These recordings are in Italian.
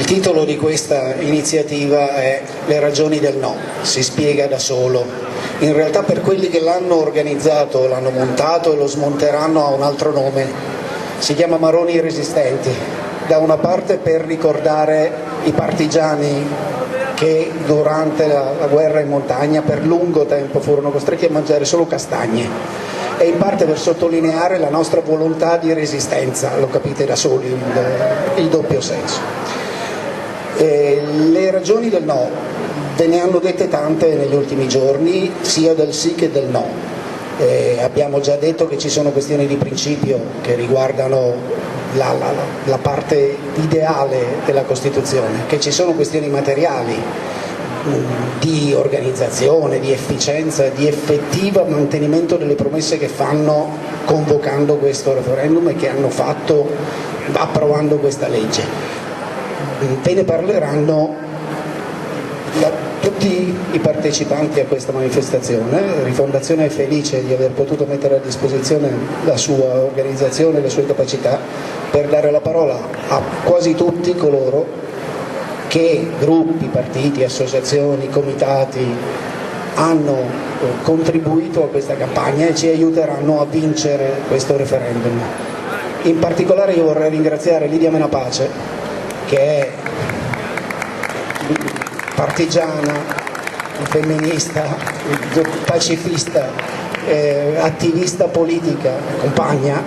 Il titolo di questa iniziativa è Le ragioni del no, si spiega da solo. In realtà per quelli che l'hanno organizzato, l'hanno montato e lo smonteranno ha un altro nome, si chiama Maroni Resistenti, da una parte per ricordare i partigiani che durante la guerra in montagna per lungo tempo furono costretti a mangiare solo castagne, e in parte per sottolineare la nostra volontà di resistenza, lo capite da soli il doppio senso. Le ragioni del no ve ne hanno dette tante negli ultimi giorni, sia del sì che del no. Abbiamo già detto che ci sono questioni di principio che riguardano la parte ideale della Costituzione, che ci sono questioni materiali di organizzazione, di efficienza, di effettivo mantenimento delle promesse che fanno convocando questo referendum e che hanno fatto approvando questa legge. Ve ne parleranno tutti i partecipanti a questa manifestazione. Rifondazione è felice di aver potuto mettere a disposizione la sua organizzazione e le sue capacità per dare la parola a quasi tutti coloro che gruppi, partiti, associazioni, comitati hanno contribuito a questa campagna e ci aiuteranno a vincere questo referendum. In particolare io vorrei ringraziare Lidia Menapace, che è partigiana, femminista, pacifista, attivista politica, compagna,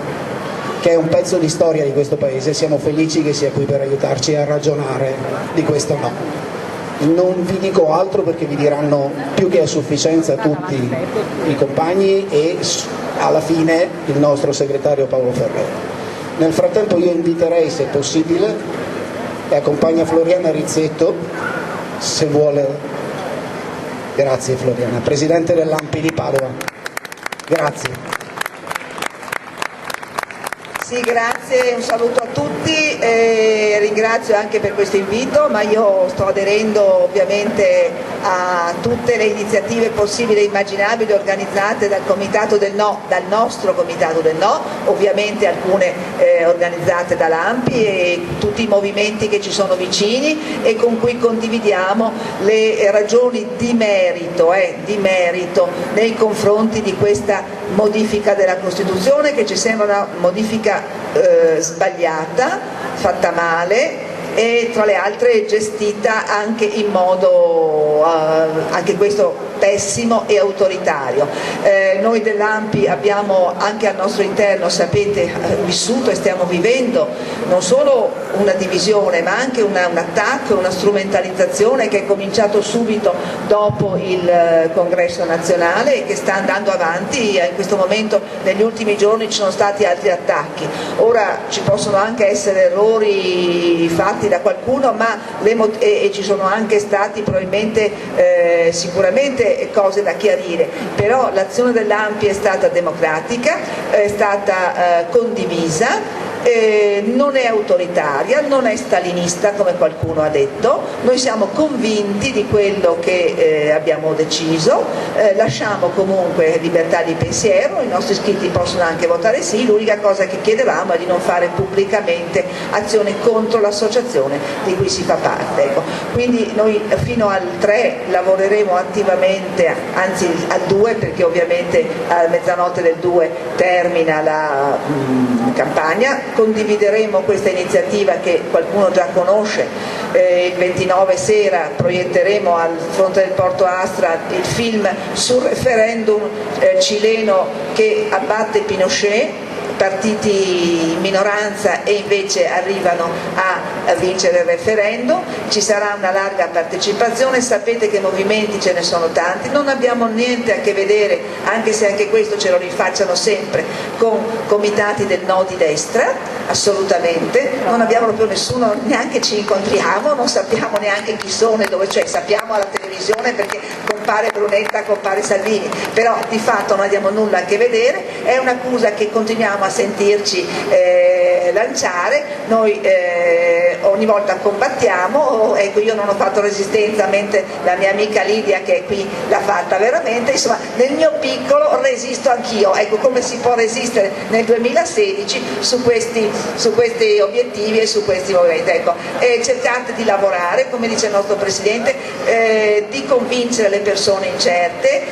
che è un pezzo di storia di questo paese. Siamo felici che sia qui per aiutarci a ragionare di questo no. Non vi dico altro perché vi diranno più che a sufficienza tutti i compagni e alla fine il nostro segretario Paolo Ferrero. Nel frattempo io inviterei, se possibile, la compagna Floriana Rizzetto, se vuole. Grazie Floriana, presidente dell'ANPI di Padova. Grazie. Sì, grazie, un saluto a tutti, ringrazio anche per questo invito, ma io sto aderendo ovviamente a tutte le iniziative possibili e immaginabili organizzate dal Comitato del No, dal nostro Comitato del No, ovviamente alcune organizzate dall'ANPI e tutti i movimenti che ci sono vicini e con cui condividiamo le ragioni di merito nei confronti di questa modifica della Costituzione, che ci sembra una modifica sbagliata, fatta male e tra le altre gestita anche in modo anche questo pessimo e autoritario. Noi dell'ANPI abbiamo anche al nostro interno, sapete, vissuto e stiamo vivendo non solo una divisione ma anche un attacco, una strumentalizzazione che è cominciato subito dopo il Congresso nazionale e che sta andando avanti. In questo momento negli ultimi giorni ci sono stati altri attacchi, ora ci possono anche essere errori fatti da qualcuno ma e ci sono anche stati probabilmente sicuramente cose da chiarire, però l'azione dell'ANPI è stata democratica, è stata condivisa, non è autoritaria, non è stalinista come qualcuno ha detto, noi siamo convinti di quello che abbiamo deciso, lasciamo comunque libertà di pensiero, i nostri iscritti possono anche votare sì, l'unica cosa che chiedevamo è di non fare pubblicamente azione contro l'associazione di cui si fa parte. Ecco. Quindi noi fino al 3 lavoreremo attivamente, anzi al 2 perché ovviamente a mezzanotte del 2 termina la campagna. Condivideremo questa iniziativa che qualcuno già conosce, il 29 sera proietteremo al fronte del Porto Astra il film sul referendum cileno che abbatte Pinochet, partiti in minoranza e invece arrivano a vincere il referendum, ci sarà una larga partecipazione, sapete che movimenti ce ne sono tanti, non abbiamo niente a che vedere, anche se anche questo ce lo rifacciano sempre, con comitati del no di destra, assolutamente, non abbiamo proprio nessuno, neanche ci incontriamo, non sappiamo neanche chi sono e dove, cioè sappiamo alla televisione perché compare Brunetta, compare Salvini, però di fatto non abbiamo nulla a che vedere, è un'accusa che continuiamo a sentirci lanciare. Noi ogni volta combattiamo, ecco, io non ho fatto resistenza mentre la mia amica Lidia che è qui l'ha fatta veramente, insomma nel mio piccolo resisto anch'io, ecco come si può resistere nel 2016 su questi obiettivi e su questi movimenti, ecco. Cercate di lavorare, come dice il nostro Presidente, di convincere le persone incerte,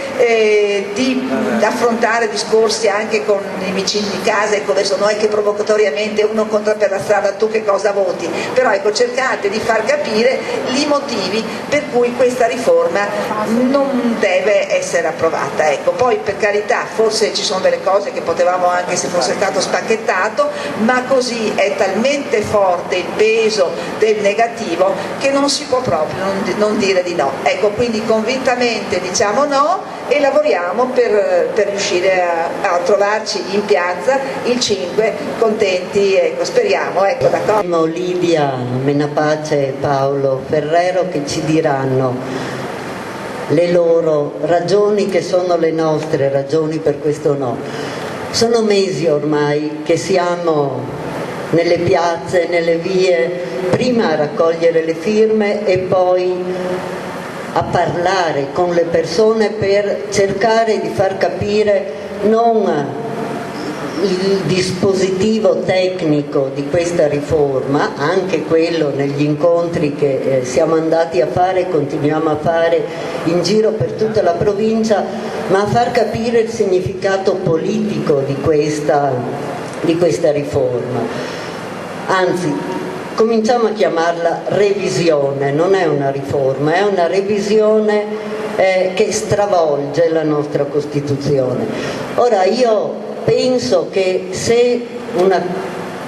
di affrontare discorsi anche con i vicini di casa, ecco adesso non è che provocatoriamente uno incontra per la strada tu che cosa voti, però ecco cercate di far capire i motivi per cui questa riforma non deve essere approvata, ecco. Poi per carità forse ci sono delle cose che potevamo anche se fosse stato spacchettato, ma così è talmente forte il peso del negativo che non si può proprio non dire di no, ecco, quindi convintamente diciamo no e lavoriamo per riuscire a trovarci in piazza il 5 contenti, ecco, speriamo, ecco, d'accordo? Lidia Menapace e Paolo Ferrero che ci diranno le loro ragioni, che sono le nostre ragioni per questo no. Sono mesi ormai che siamo nelle piazze, nelle vie, prima a raccogliere le firme e poi a parlare con le persone per cercare di far capire non il dispositivo tecnico di questa riforma, anche quello negli incontri che siamo andati a fare e continuiamo a fare in giro per tutta la provincia, ma a far capire il significato politico di questa riforma. Anzi, cominciamo a chiamarla revisione, non è una riforma, è una revisione che stravolge la nostra Costituzione. Ora io penso che se una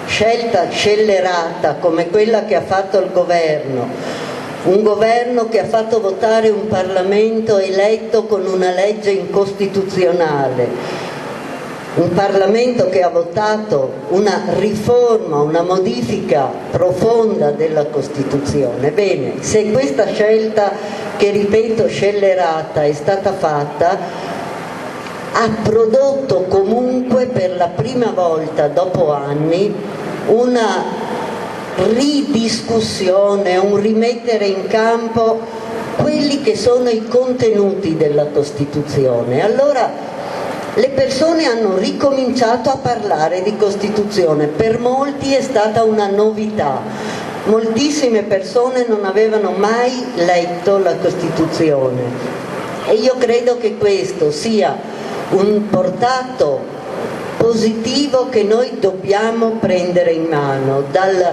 scelta scellerata come quella che ha fatto il governo, un governo che ha fatto votare un Parlamento eletto con una legge incostituzionale, un Parlamento che ha votato una riforma, una modifica profonda della Costituzione. Bene, se questa scelta, che ripeto scellerata, è stata fatta, ha prodotto comunque per la prima volta dopo anni una ridiscussione, un rimettere in campo quelli che sono i contenuti della Costituzione. Allora le persone hanno ricominciato a parlare di Costituzione, per molti è stata una novità, moltissime persone non avevano mai letto la Costituzione e io credo che questo sia un portato positivo che noi dobbiamo prendere in mano. Dal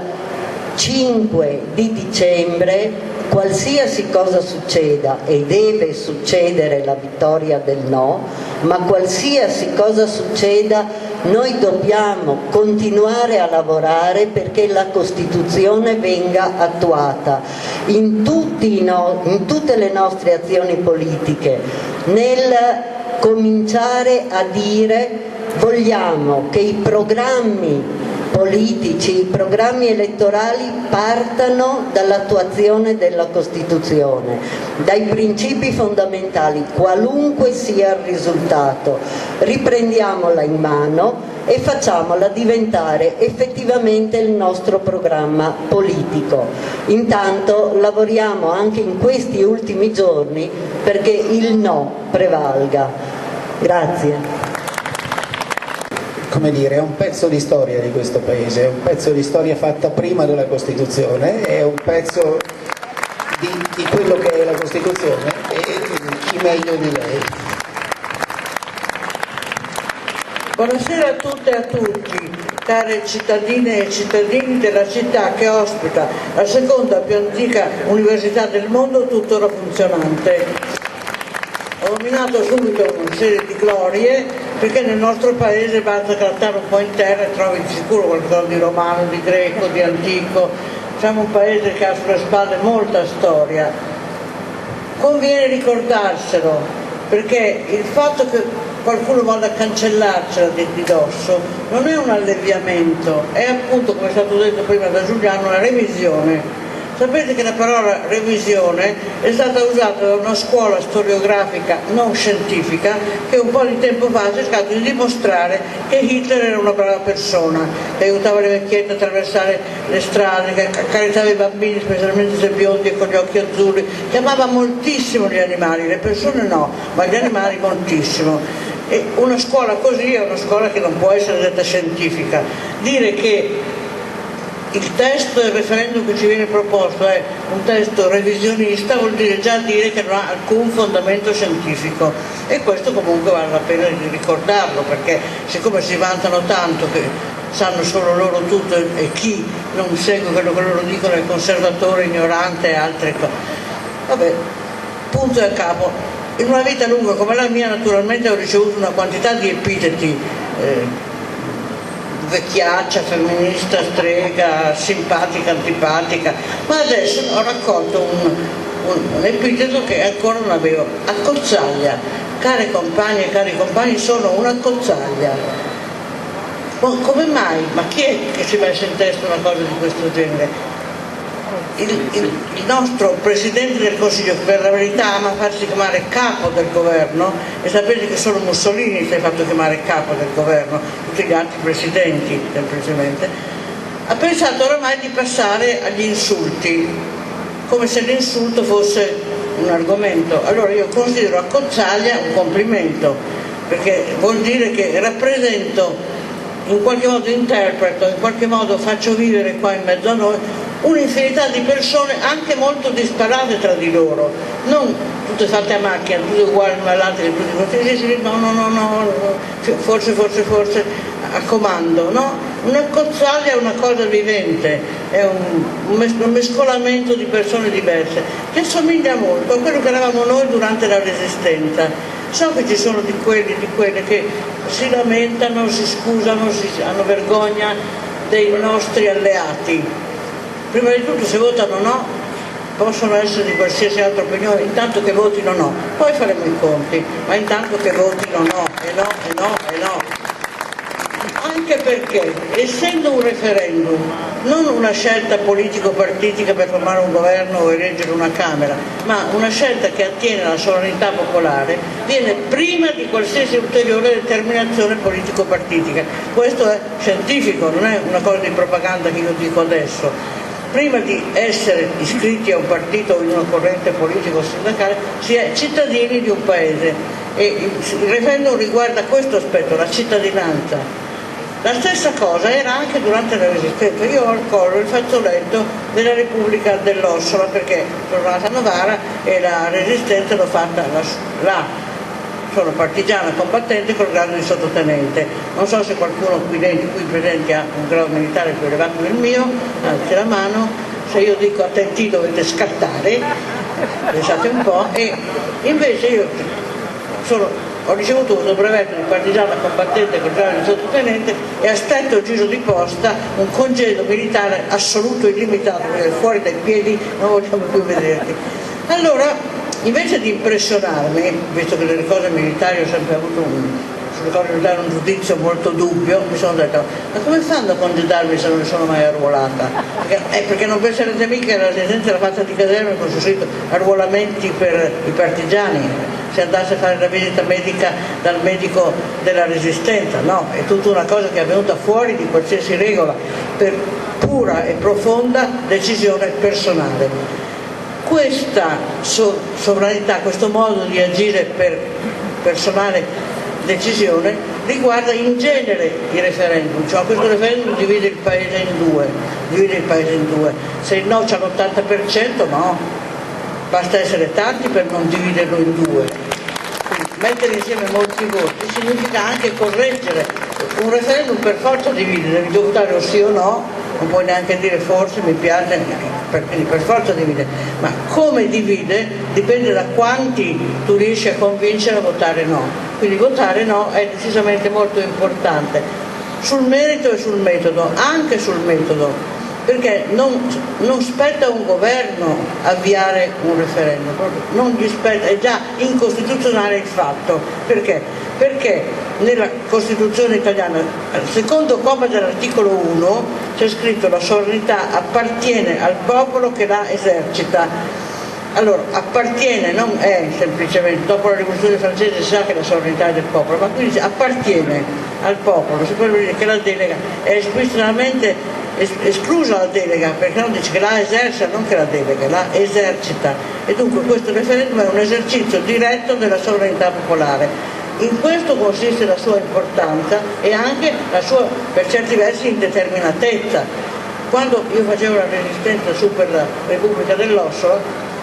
5 di dicembre qualsiasi cosa succeda, e deve succedere la vittoria del no, ma qualsiasi cosa succeda noi dobbiamo continuare a lavorare perché la Costituzione venga attuata in tutte le nostre azioni politiche, nel cominciare a dire vogliamo che i programmi politici, i programmi elettorali partano dall'attuazione della Costituzione, dai principi fondamentali, qualunque sia il risultato. Riprendiamola in mano e facciamola diventare effettivamente il nostro programma politico. Intanto lavoriamo anche in questi ultimi giorni perché il no prevalga. Grazie. Come dire, è un pezzo di storia di questo paese, è un pezzo di storia fatta prima della Costituzione, è un pezzo di quello che è la Costituzione e chi meglio di lei. Buonasera a tutte e a tutti, care cittadine e cittadini della città che ospita la seconda più antica università del mondo tuttora funzionante. Ho nominato subito una serie di glorie perché nel nostro paese basta grattare un po' in terra e trovi di sicuro qualcosa di romano, di greco, di antico. Siamo un paese che ha sulle spalle molta storia. Conviene ricordarselo, perché il fatto che qualcuno vada a cancellarcela di dosso non è un alleviamento, è appunto, come è stato detto prima da Giuliano, una revisione. Sapete che la parola revisione è stata usata da una scuola storiografica non scientifica che un po' di tempo fa ha cercato di dimostrare che Hitler era una brava persona, che aiutava le vecchiette a attraversare le strade, che accarezzava i bambini, specialmente se biondi e con gli occhi azzurri, che amava moltissimo gli animali, le persone no, ma gli animali moltissimo. E una scuola così è una scuola che non può essere detta scientifica. Dire che il testo del referendum che ci viene proposto è un testo revisionista vuol dire già dire che non ha alcun fondamento scientifico, e questo comunque vale la pena di ricordarlo, perché siccome si vantano tanto che sanno solo loro tutto e chi non segue quello che loro dicono è conservatore, ignorante e altre cose, vabbè, punto e a capo. In una vita lunga come la mia naturalmente ho ricevuto una quantità di epiteti, vecchiaccia, femminista, strega, simpatica, antipatica, ma adesso ho raccolto un epiteto che ancora non avevo: accozzaglia. Care compagne e cari compagni, sono una accozzaglia. Ma come mai? Ma chi è che si è messo in testa una cosa di questo genere? Il nostro Presidente del Consiglio, che per la verità ama farsi chiamare capo del governo, e sapete che solo Mussolini si è fatto chiamare capo del governo, tutti gli altri presidenti semplicemente, ha pensato oramai di passare agli insulti, come se l'insulto fosse un argomento. Allora io considero accozzaglia un complimento, perché vuol dire che rappresento, in qualche modo interpreto, in qualche modo faccio vivere qua in mezzo a noi un'infinità di persone anche molto disparate tra di loro, non tutte fatte a macchina, tutte uguali l'una all'altra, no, forse a comando, no? Una cozzaglia è una cosa vivente, è un mescolamento di persone diverse che assomiglia molto a quello che eravamo noi durante la Resistenza. So che ci sono di quelli, di quelle che si lamentano, si scusano, hanno vergogna dei nostri alleati. Prima di tutto, se votano no, possono essere di qualsiasi altra opinione, intanto che votino no, poi faremo i conti, ma intanto che votino no, e no, e no, e no. Anche perché, essendo un referendum non una scelta politico-partitica per formare un governo o eleggere una Camera, ma una scelta che attiene alla sovranità popolare, viene prima di qualsiasi ulteriore determinazione politico-partitica. Questo è scientifico, non è una cosa di propaganda che io dico adesso. Prima di essere iscritti a un partito o in una corrente politica o sindacale si è cittadini di un paese, e il referendum riguarda questo aspetto, la cittadinanza. La stessa cosa era anche durante la Resistenza. Io ho al collo il fazzoletto della Repubblica dell'Ossola, perché sono nata a Novara e la Resistenza l'ho fatta là. Sono partigiana combattente col grado di sottotenente. Non so se qualcuno qui presente ha un grado militare più elevato del mio, alzi la mano. Se io dico attenti dovete scattare, pensate un po'. E invece io ho ricevuto questo brevetto di partigiana combattente col grado di sottotenente e aspetto il giro di posta, un congedo militare assoluto e illimitato, perché fuori dai piedi non vogliamo più vederti. Allora, invece di impressionarmi, visto che delle cose militari ho sempre avuto sulle cose militari un giudizio molto dubbio, mi sono detto: ma come fanno a congedarmi se non ne sono mai arruolata? Perché non penserete mica che la Resistenza era fatta di caserme con scritto arruolamenti per i partigiani. Se andasse a fare la visita medica dal medico della Resistenza, no, è tutta una cosa che è venuta fuori di qualsiasi regola per pura e profonda decisione personale. Questa sovranità, questo modo di agire per personale decisione riguarda in genere i referendum, cioè questo referendum divide il paese in due, se il no c'ha l'80% no, basta essere tanti per non dividerlo in due. Quindi mettere insieme molti voti significa anche correggere. Un referendum per forza divide, devi votare o sì o no, non puoi neanche dire forse, mi piace, quindi per forza divide, ma come divide dipende da quanti tu riesci a convincere a votare no. Quindi votare no è decisamente molto importante, sul merito e sul metodo, anche sul metodo, perché non spetta a un governo avviare un referendum, non gli spetta, è già incostituzionale il fatto. Perché? Perché nella Costituzione italiana, al secondo comma dell'articolo 1, c'è scritto la sovranità appartiene al popolo che la esercita. Allora, appartiene non è semplicemente, dopo la rivoluzione francese si sa che la sovranità è del popolo, ma qui dice appartiene al popolo, si può dire che la delega è esplicitamente esclusa la delega, perché non dice che la esercita, non che la delega, la esercita, e dunque questo referendum è un esercizio diretto della sovranità popolare. In questo consiste la sua importanza e anche la sua, per certi versi, indeterminatezza. Quando io facevo la resistenza su per la Repubblica dell'Ossola,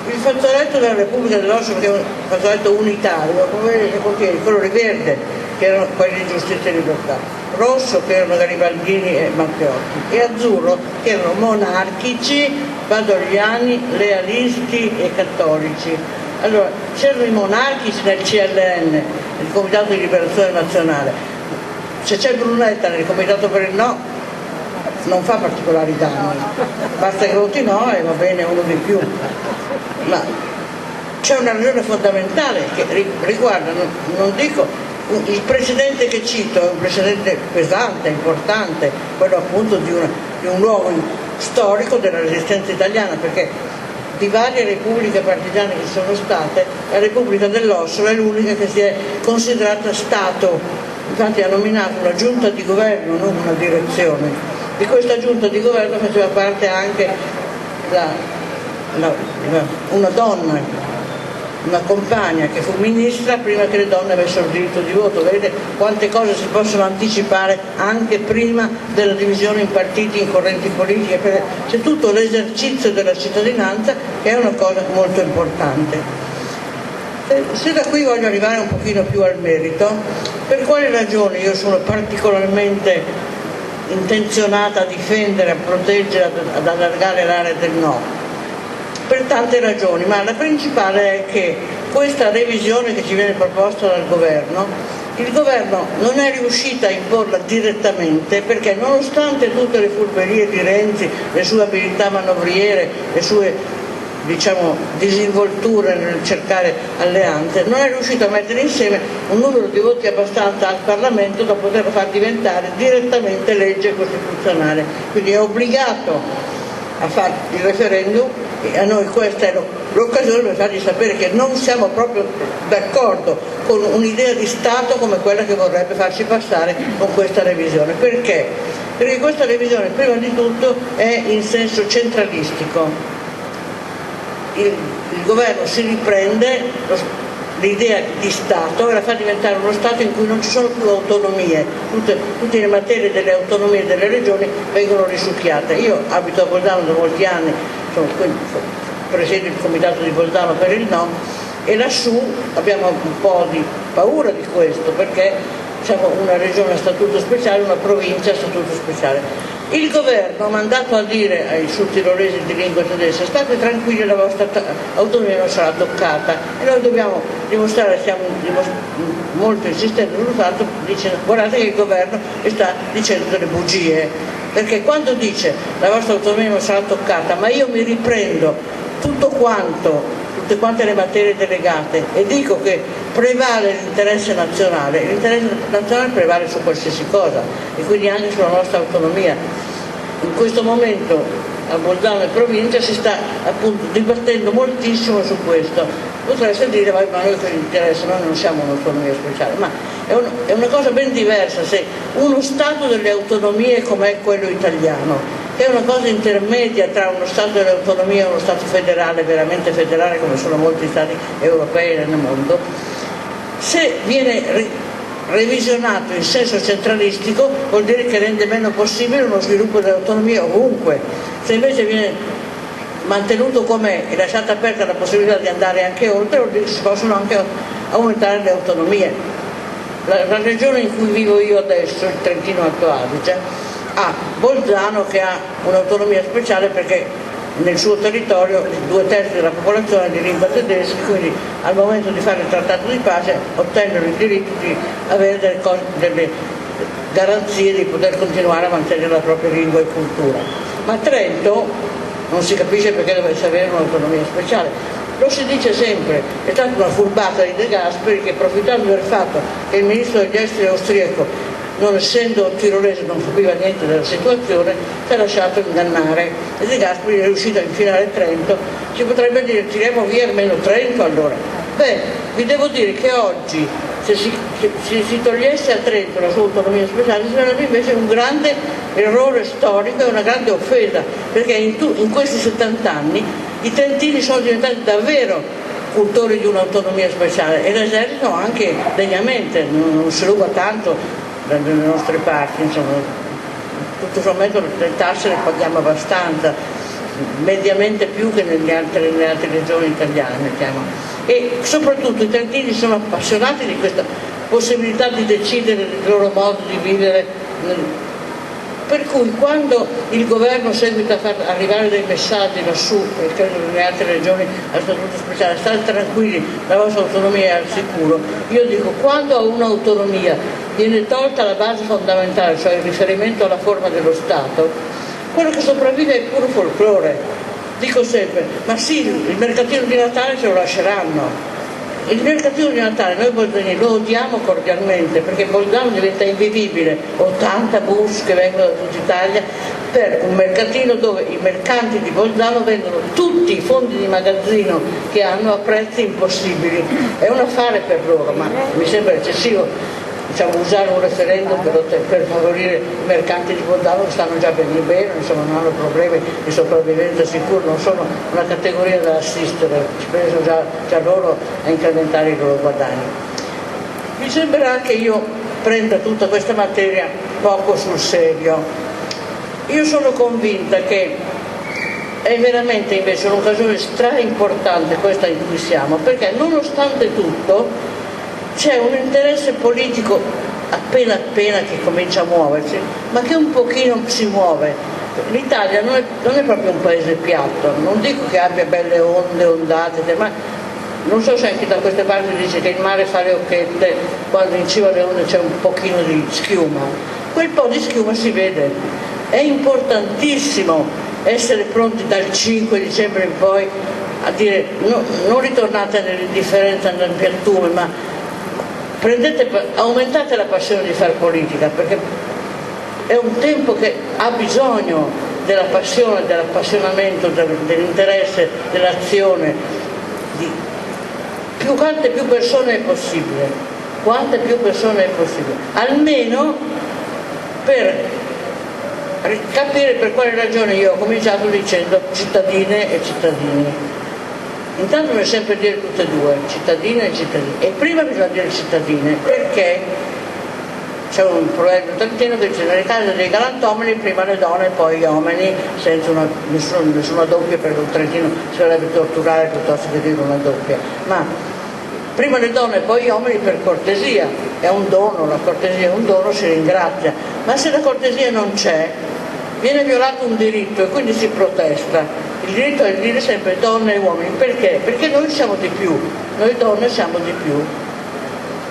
il fazzoletto della Repubblica dell'Ossola, che è un fazzoletto unitario, come che contiene i colori verde, che erano quelli di giustizia e libertà, rosso, che erano garibaldini e Matteotti, e azzurro, che erano monarchici, badogliani, lealisti e cattolici. Allora, c'erano i monarchici nel CLN, il Comitato di Liberazione Nazionale. Se c'è Brunetta nel Comitato per il No, non fa particolari danni, basta che voti no e va bene uno di più. Ma c'è una ragione fondamentale che riguarda, non dico, il precedente che cito è un precedente pesante, importante, quello appunto di un luogo storico della resistenza italiana, perché di varie repubbliche partigiane che sono state, la Repubblica dell'Ossola è l'unica che si è considerata Stato. Infatti ha nominato una giunta di governo, non una direzione. Di questa giunta di governo faceva parte anche una donna, una compagna che fu ministra prima che le donne avessero il diritto di voto. Vedete quante cose si possono anticipare anche prima della divisione in partiti, in correnti politiche, perché c'è tutto l'esercizio della cittadinanza che è una cosa molto importante. Se da qui voglio arrivare un pochino più al merito, per quale ragione io sono particolarmente intenzionata a difendere, a proteggere, ad allargare l'area del no? Per tante ragioni, ma la principale è che questa revisione che ci viene proposta dal governo, il governo non è riuscito a imporla direttamente, perché nonostante tutte le furberie di Renzi, le sue abilità manovriere, le sue disinvolture nel cercare alleanze, non è riuscito a mettere insieme un numero di voti abbastanza al Parlamento da poterlo far diventare direttamente legge costituzionale. Quindi è obbligato a fare il referendum e a noi questa è l'occasione per fargli sapere che non siamo proprio d'accordo con un'idea di Stato come quella che vorrebbe farci passare con questa revisione. Perché? Perché questa revisione prima di tutto è in senso centralistico. Il governo si riprende l'idea di Stato e la fa diventare uno Stato in cui non ci sono più autonomie, tutte le materie delle autonomie delle regioni vengono risucchiate. Io abito a Bolzano da molti anni, presiedo il comitato di Bolzano per il no, e lassù abbiamo un po' di paura di questo, perché siamo una regione a statuto speciale, una provincia a statuto speciale. Il governo ha mandato a dire ai sudtirolesi di lingua tedesca: state tranquilli, la vostra autonomia non sarà toccata, e noi dobbiamo dimostrare, stiamo molto insistendo sul fatto, dicendo: guardate che il governo sta dicendo delle bugie, perché quando dice la vostra autonomia non sarà toccata, ma io mi riprendo tutte quante le materie delegate e dico che prevale l'interesse nazionale prevale su qualsiasi cosa e quindi anche sulla nostra autonomia. In questo momento a Bolzano e provincia si sta appunto dibattendo moltissimo su questo. Potreste dire: ma noi che interessa, noi non siamo un'autonomia speciale, ma è una cosa ben diversa se uno Stato delle autonomie come è quello italiano, che è una cosa intermedia tra uno Stato delle autonomie e uno Stato federale, veramente federale come sono molti Stati europei nel mondo, se viene revisionato in senso centralistico vuol dire che rende meno possibile uno sviluppo dell'autonomia ovunque. Se invece viene mantenuto com'è e lasciata aperta la possibilità di andare anche oltre, vuol dire che si possono anche aumentare le autonomie. La regione in cui vivo io adesso, il Trentino Alto Adige, ha Bolzano che ha un'autonomia speciale perché nel suo territorio 2/3 della popolazione è di lingua tedesca, quindi al momento di fare il trattato di pace ottennero il diritto di avere delle garanzie di poter continuare a mantenere la propria lingua e cultura. Ma Trento non si capisce perché dovesse avere un'autonomia speciale. Lo si dice sempre, è stata una furbata di De Gasperi che, approfittando del fatto che il ministro degli esteri austriaco non essendo tirolese non capiva niente della situazione, si è lasciato ingannare e De Gasperi è riuscito a infilare Trento. Si potrebbe dire tiriamo via almeno Trento allora. Beh, vi devo dire che oggi se si togliesse a Trento la sua autonomia speciale sarebbe invece un grande errore storico e una grande offesa, perché in questi 70 anni i trentini sono diventati davvero cultori di un'autonomia speciale e l'esercito anche degnamente, non si ruba tanto dalle nostre parti, insomma, tutto sommato le tasse le paghiamo abbastanza, mediamente più che nelle altre regioni italiane, mettiamo. E soprattutto i trentini sono appassionati di questa possibilità di decidere del loro modo di vivere, per cui quando il governo seguita a far arrivare dei messaggi lassù, e credo che nelle altre regioni a statuto speciale, state tranquilli, la vostra autonomia è al sicuro, io dico quando a un'autonomia viene tolta la base fondamentale, cioè il riferimento alla forma dello Stato, quello che sopravvive è puro folklore. Dico sempre, ma sì, il mercatino di Natale ce lo lasceranno. Il mercatino di Natale noi bolzani lo odiamo cordialmente perché Bolzano diventa invivibile, 80 bus che vengono da tutta Italia per un mercatino dove i mercanti di Bolzano vendono tutti i fondi di magazzino che hanno a prezzi impossibili. È un affare per loro, ma mi sembra eccessivo usare un referendum per favorire i mercanti di Bolzano che stanno già bene, insomma non hanno problemi di sopravvivenza sicuro, non sono una categoria da assistere, ci pensano già loro a incrementare i loro guadagni. Mi sembrerà che io prenda tutta questa materia poco sul serio. Io sono convinta che è veramente invece un'occasione straimportante questa in cui siamo, perché nonostante tutto c'è un interesse politico appena che comincia a muoversi, ma che un pochino si muove. L'Italia non è proprio un paese piatto, non dico che abbia belle ondate, ma non so se anche da queste parti dice che il mare fa le occhette quando in cima alle onde c'è un pochino di schiuma. Quel po' di schiuma si vede. È importantissimo essere pronti dal 5 dicembre in poi a dire non ritornate nell'indifferenza, nel piattume, ma aumentate la passione di fare politica, perché è un tempo che ha bisogno della passione, dell'appassionamento, dell'interesse, dell'azione, di quante più persone è possibile, almeno per capire per quale ragione io ho cominciato dicendo cittadine e cittadini. Intanto bisogna sempre dire tutte e due, cittadine e cittadini. E prima bisogna dire cittadine, perché c'è un proverbio trentino che dice nelle case dei galantomani prima le donne e poi gli uomini, senza nessuna doppia, perché un trentino si dovrebbe torturare piuttosto che dire una doppia. Ma prima le donne e poi gli uomini per cortesia, è un dono, la cortesia è un dono, si ringrazia. Ma se la cortesia non c'è, viene violato un diritto e quindi si protesta. Il diritto è di dire sempre donne e uomini, perché? Perché noi siamo di più, noi donne siamo di più.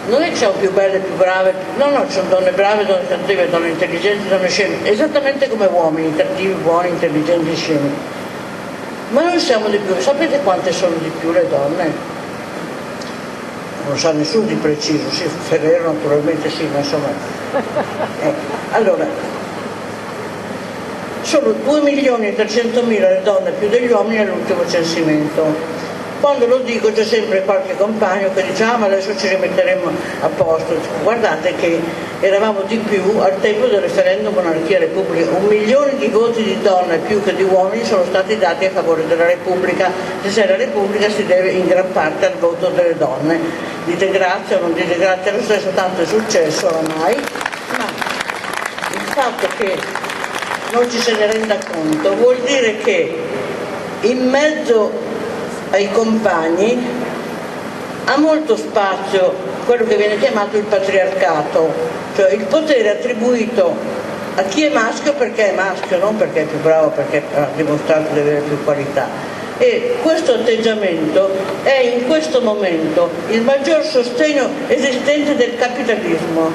Non è che siamo più belle, più brave, no, ci sono donne brave, donne cattive, donne intelligenti, donne sceme, esattamente come uomini, cattivi, buoni, intelligenti, scemi. Ma noi siamo di più, sapete quante sono di più le donne? Non sa nessuno di preciso, sì, Ferrero naturalmente sì, ma insomma. Allora, sono 2.300.000 le donne più degli uomini all'ultimo censimento. Quando lo dico c'è sempre qualche compagno che dice ma adesso ci rimetteremo a posto. Guardate che eravamo di più al tempo del referendum monarchia-repubblica, 1 milione di voti di donne più che di uomini sono stati dati a favore della Repubblica. Se la Repubblica si deve in gran parte al voto delle donne. Dite grazie o non dite grazie lo stesso, tanto è successo oramai, ma il fatto che non ci se ne renda conto vuol dire che in mezzo ai compagni ha molto spazio quello che viene chiamato il patriarcato, cioè il potere attribuito a chi è maschio perché è maschio, non perché è più bravo, perché ha dimostrato di avere più qualità. E questo atteggiamento è in questo momento il maggior sostegno esistente del capitalismo.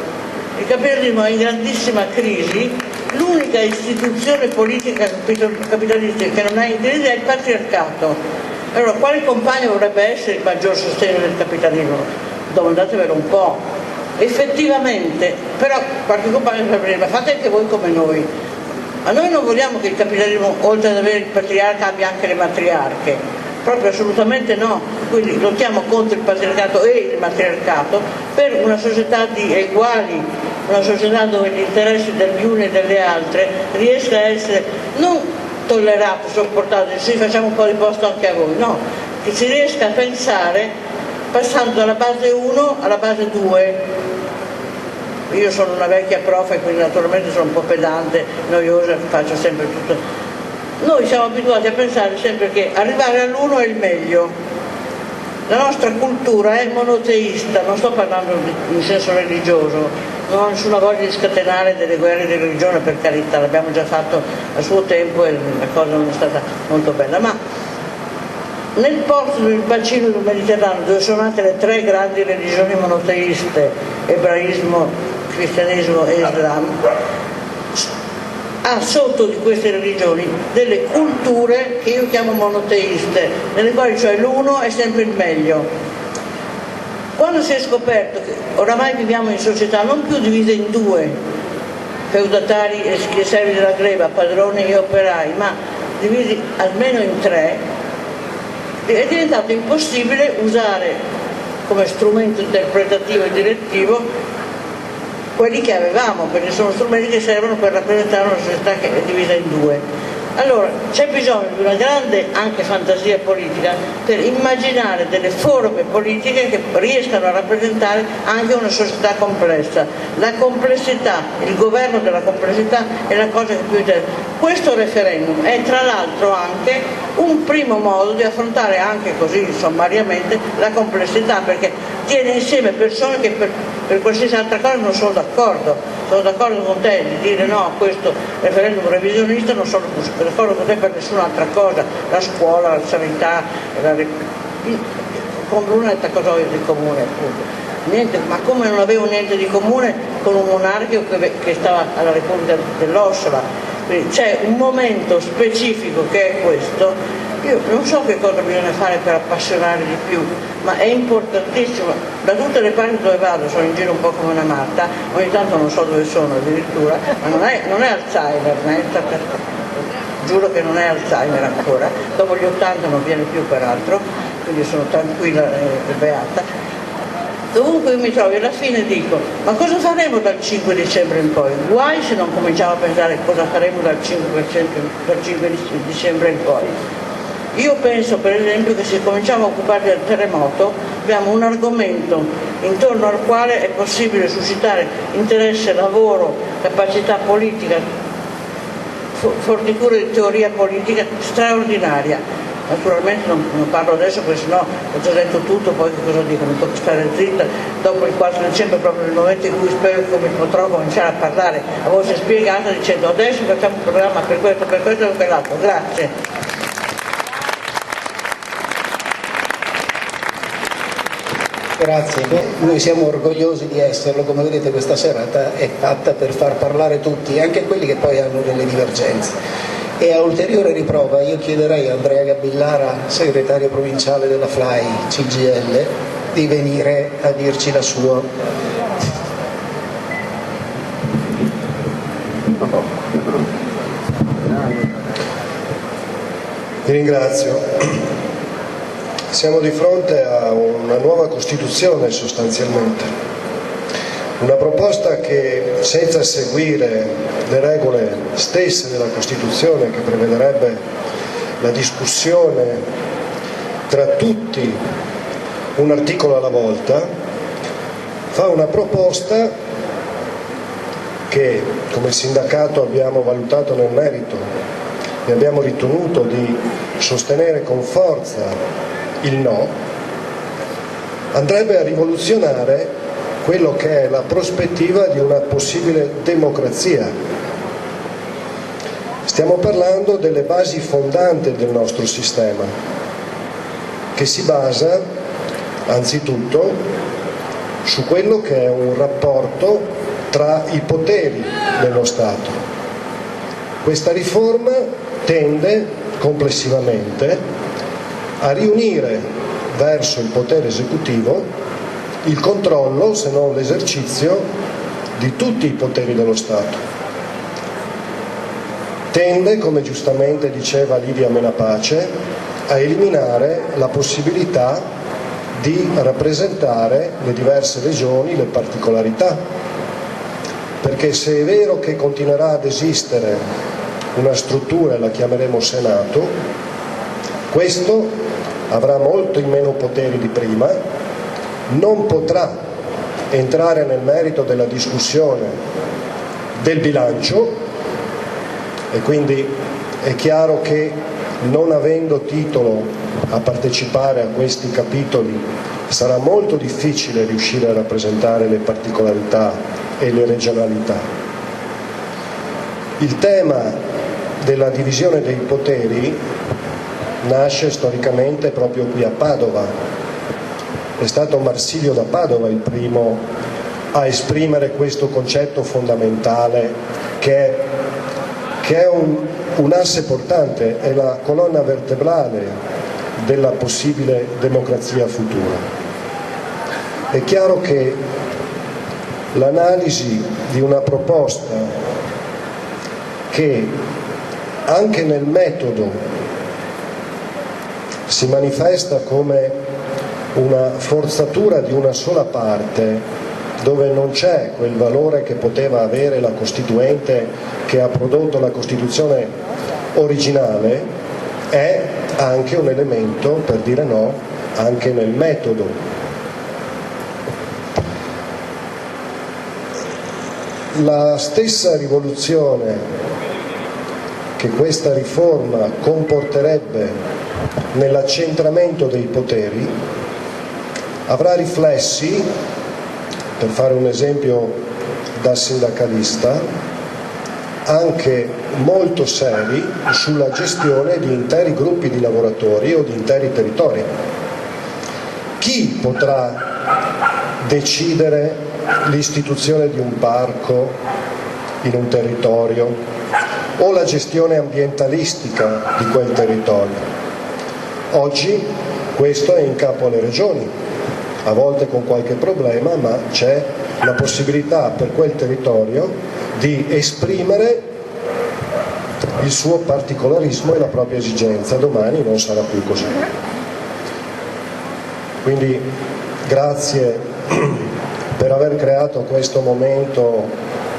Il capitalismo è in grandissima crisi. L'unica istituzione politica capitalistica che non è in crisi è il patriarcato. Allora, quale compagno vorrebbe essere il maggior sostegno del capitalismo? Domandatevelo un po'. effettivamente, però qualche compagno ma fate anche voi come noi. A noi non vogliamo che il capitalismo, oltre ad avere il patriarca, abbia anche le matriarche, proprio assolutamente no, quindi lottiamo contro il patriarcato e il matriarcato per una società di eguali, una società dove gli interessi degli uni e delle altre riesca a essere non tollerato, sopportato, sì facciamo un po' di posto anche a voi, no, che si riesca a pensare passando dalla base 1 alla base 2. Io sono una vecchia prof e quindi naturalmente sono un po' pedante, noiosa, faccio sempre tutto. Noi siamo abituati a pensare sempre che arrivare all'1 è il meglio. La nostra cultura è monoteista, non sto parlando in senso religioso, non ho nessuna voglia di scatenare delle guerre di religione, per carità, l'abbiamo già fatto a suo tempo e la cosa non è stata molto bella, ma nel porto del bacino del Mediterraneo, dove sono nate le 3 grandi religioni monoteiste, ebraismo, cristianesimo e islam, ha sotto di queste religioni delle culture che io chiamo monoteiste, nelle quali cioè l'uno è sempre il meglio. Quando si è scoperto che oramai viviamo in società non più divise in 2, feudatari e servi della gleba, padroni e operai, ma divisi almeno in 3, è diventato impossibile usare come strumento interpretativo e direttivo quelli che avevamo, perché sono strumenti che servono per rappresentare una società che è divisa in 2. Allora c'è bisogno di una grande anche fantasia politica per immaginare delle forme politiche che riescano a rappresentare anche una società complessa. La complessità, il governo della complessità è la cosa che più interessa. Questo referendum è tra l'altro anche un primo modo di affrontare anche così sommariamente la complessità, perché tiene insieme persone che per qualsiasi altra cosa non sono d'accordo. Sono d'accordo con te di dire no a questo referendum revisionista, non sono d'accordo con te per nessun'altra cosa, la scuola, la sanità, con Brunetta cosa ho di comune appunto? Niente, ma come non avevo niente di comune con un monarchico che stava alla Repubblica dell'Ossola. Quindi c'è un momento specifico che è questo. Io non so che cosa bisogna fare per appassionare di più, ma è importantissimo. Da tutte le parti dove vado, sono in giro un po' come una matta, ogni tanto non so dove sono addirittura, ma non è Alzheimer, giuro che non è Alzheimer ancora, dopo gli 80 non viene più peraltro, quindi sono tranquilla e beata. Dovunque mi trovi, alla fine dico, ma cosa faremo dal 5 dicembre in poi? Guai se non cominciamo a pensare cosa faremo dal 5 dicembre in poi. Io penso per esempio che se cominciamo a occupare del terremoto abbiamo un argomento intorno al quale è possibile suscitare interesse, lavoro, capacità politica, fornitura di teoria politica straordinaria. Naturalmente non parlo adesso perché sennò ho già detto tutto, poi che cosa dico? Mi tocca stare zitta dopo il 4 dicembre, proprio nel momento in cui spero che mi potrò cominciare a parlare a voce spiegata dicendo adesso facciamo un programma per questo e per quell'altro. Grazie. Grazie, noi siamo orgogliosi di esserlo, come vedete questa serata è fatta per far parlare tutti, anche quelli che poi hanno delle divergenze. E a ulteriore riprova io chiederei a Andrea Gabillara, segretario provinciale della FLAI CGIL, di venire a dirci la sua. Vi ringrazio. Siamo di fronte a una nuova Costituzione sostanzialmente. Una proposta che, senza seguire le regole stesse della Costituzione, che prevederebbe la discussione tra tutti un articolo alla volta, fa una proposta che, come sindacato, abbiamo valutato nel merito e abbiamo ritenuto di sostenere con forza il no, andrebbe a rivoluzionare quello che è la prospettiva di una possibile democrazia. Stiamo parlando delle basi fondanti del nostro sistema, che si basa anzitutto su quello che è un rapporto tra i poteri dello Stato. Questa riforma tende complessivamente a riunire verso il potere esecutivo il controllo, se non l'esercizio, di tutti i poteri dello Stato. Tende, come giustamente diceva Livia Menapace, a eliminare la possibilità di rappresentare le diverse regioni, le particolarità, perché se è vero che continuerà ad esistere una struttura, la chiameremo Senato, questo avrà molti meno poteri di prima, non potrà entrare nel merito della discussione del bilancio e quindi è chiaro che non avendo titolo a partecipare a questi capitoli sarà molto difficile riuscire a rappresentare le particolarità e le regionalità. Il tema della divisione dei poteri nasce storicamente proprio qui a Padova. È stato Marsilio da Padova il primo a esprimere questo concetto fondamentale che è un asse portante, è la colonna vertebrale della possibile democrazia futura. È chiaro che l'analisi di una proposta che anche nel metodo si manifesta come una forzatura di una sola parte, dove non c'è quel valore che poteva avere la Costituente che ha prodotto la Costituzione originale, è anche un elemento per dire no anche nel metodo. La stessa rivoluzione che questa riforma comporterebbe nell'accentramento dei poteri avrà riflessi, per fare un esempio da sindacalista, anche molto seri sulla gestione di interi gruppi di lavoratori o di interi territori. Chi potrà decidere l'istituzione di un parco in un territorio o la gestione ambientalistica di quel territorio? Oggi questo è in capo alle regioni, a volte con qualche problema, ma c'è la possibilità per quel territorio di esprimere il suo particolarismo e la propria esigenza. Domani non sarà più così. Quindi grazie per aver creato questo momento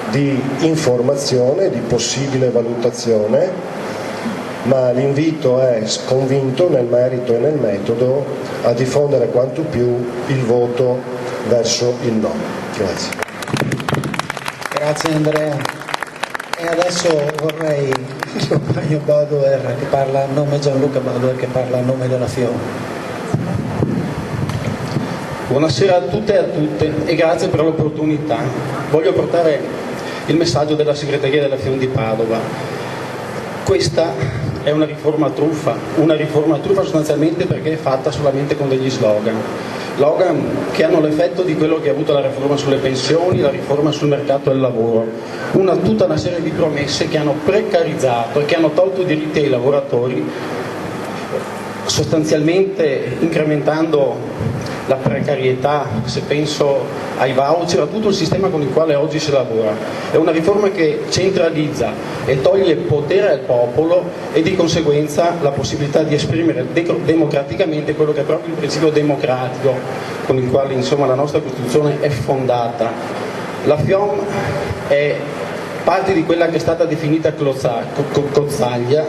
di informazione, di possibile valutazione, ma l'invito è convinto nel merito e nel metodo a diffondere quanto più il voto verso il no. Grazie. Grazie Andrea. E adesso vorrei il compagno Baudoer che parla a nome, Gianluca Baudoer che parla a nome della FIOM. Buonasera a tutte e a tutte e grazie per l'opportunità. Voglio portare il messaggio della segreteria della FIOM di Padova. Questa è una riforma truffa sostanzialmente perché è fatta solamente con degli slogan che hanno l'effetto di quello che ha avuto la riforma sulle pensioni, la riforma sul mercato del lavoro, tutta una serie di promesse che hanno precarizzato e che hanno tolto diritti ai lavoratori, sostanzialmente incrementando la precarietà, se penso ai voucher, a tutto il sistema con il quale oggi si lavora. È una riforma che centralizza e toglie potere al popolo e di conseguenza la possibilità di esprimere democraticamente quello che è proprio il principio democratico con il quale insomma la nostra Costituzione è fondata. La FIOM è parte di quella che è stata definita cozzaglia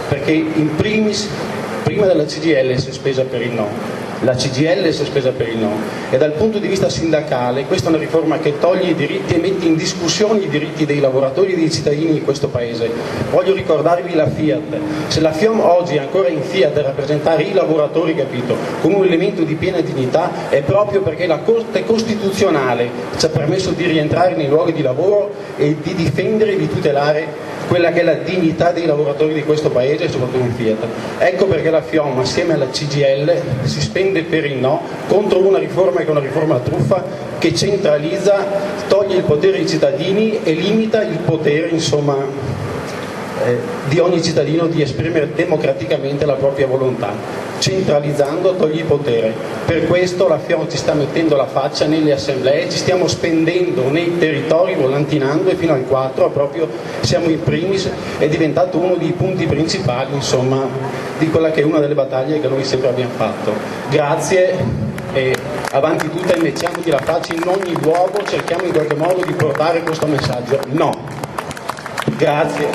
perché in primis prima della CGIL si è spesa per il no. La CGIL si è spesa per il no e dal punto di vista sindacale questa è una riforma che toglie i diritti e mette in discussione i diritti dei lavoratori e dei cittadini di questo Paese. Voglio ricordarvi la Fiat, se la FIOM oggi è ancora in Fiat a rappresentare i lavoratori, capito, con un elemento di piena dignità, è proprio perché la Corte Costituzionale ci ha permesso di rientrare nei luoghi di lavoro e di difendere e di tutelare quella che è la dignità dei lavoratori di questo Paese e soprattutto in Fiat. Ecco perché la FIOM assieme alla CGIL si spende per il no contro una riforma che è una riforma truffa che centralizza, toglie il potere ai cittadini e limita il potere insomma di ogni cittadino di esprimere democraticamente la propria volontà. Centralizzando togli il potere. Per questo la FIOM ci sta mettendo la faccia nelle assemblee, ci stiamo spendendo nei territori, volantinando, e fino al 4 proprio siamo in primis, è diventato uno dei punti principali, insomma, di quella che è una delle battaglie che noi sempre abbiamo fatto. Grazie e avanti tutta, e mettiamoci la faccia in ogni luogo, cerchiamo in qualche modo di portare questo messaggio. No. Grazie.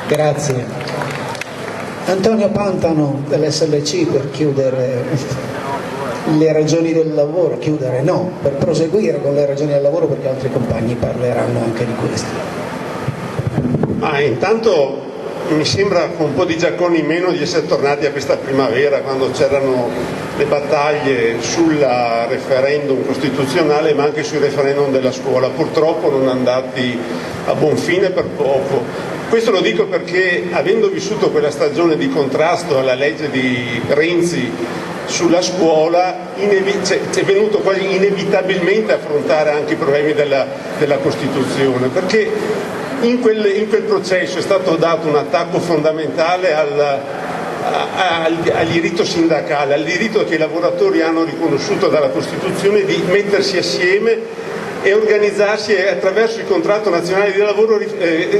Grazie. Antonio Pantano dell'SLC, per chiudere le ragioni del lavoro, per proseguire con le ragioni del lavoro, perché altri compagni parleranno anche di questo. Intanto mi sembra con un po' di giacconi in meno di essere tornati a questa primavera, quando c'erano le battaglie sul referendum costituzionale ma anche sul referendum della scuola, purtroppo non andati a buon fine per poco. Questo lo dico perché, avendo vissuto quella stagione di contrasto alla legge di Renzi sulla scuola, è venuto quasi inevitabilmente affrontare anche i problemi della Costituzione, perché in quel processo è stato dato un attacco fondamentale al diritto sindacale, al diritto che i lavoratori hanno riconosciuto dalla Costituzione di mettersi assieme e organizzarsi e attraverso il contratto nazionale di lavoro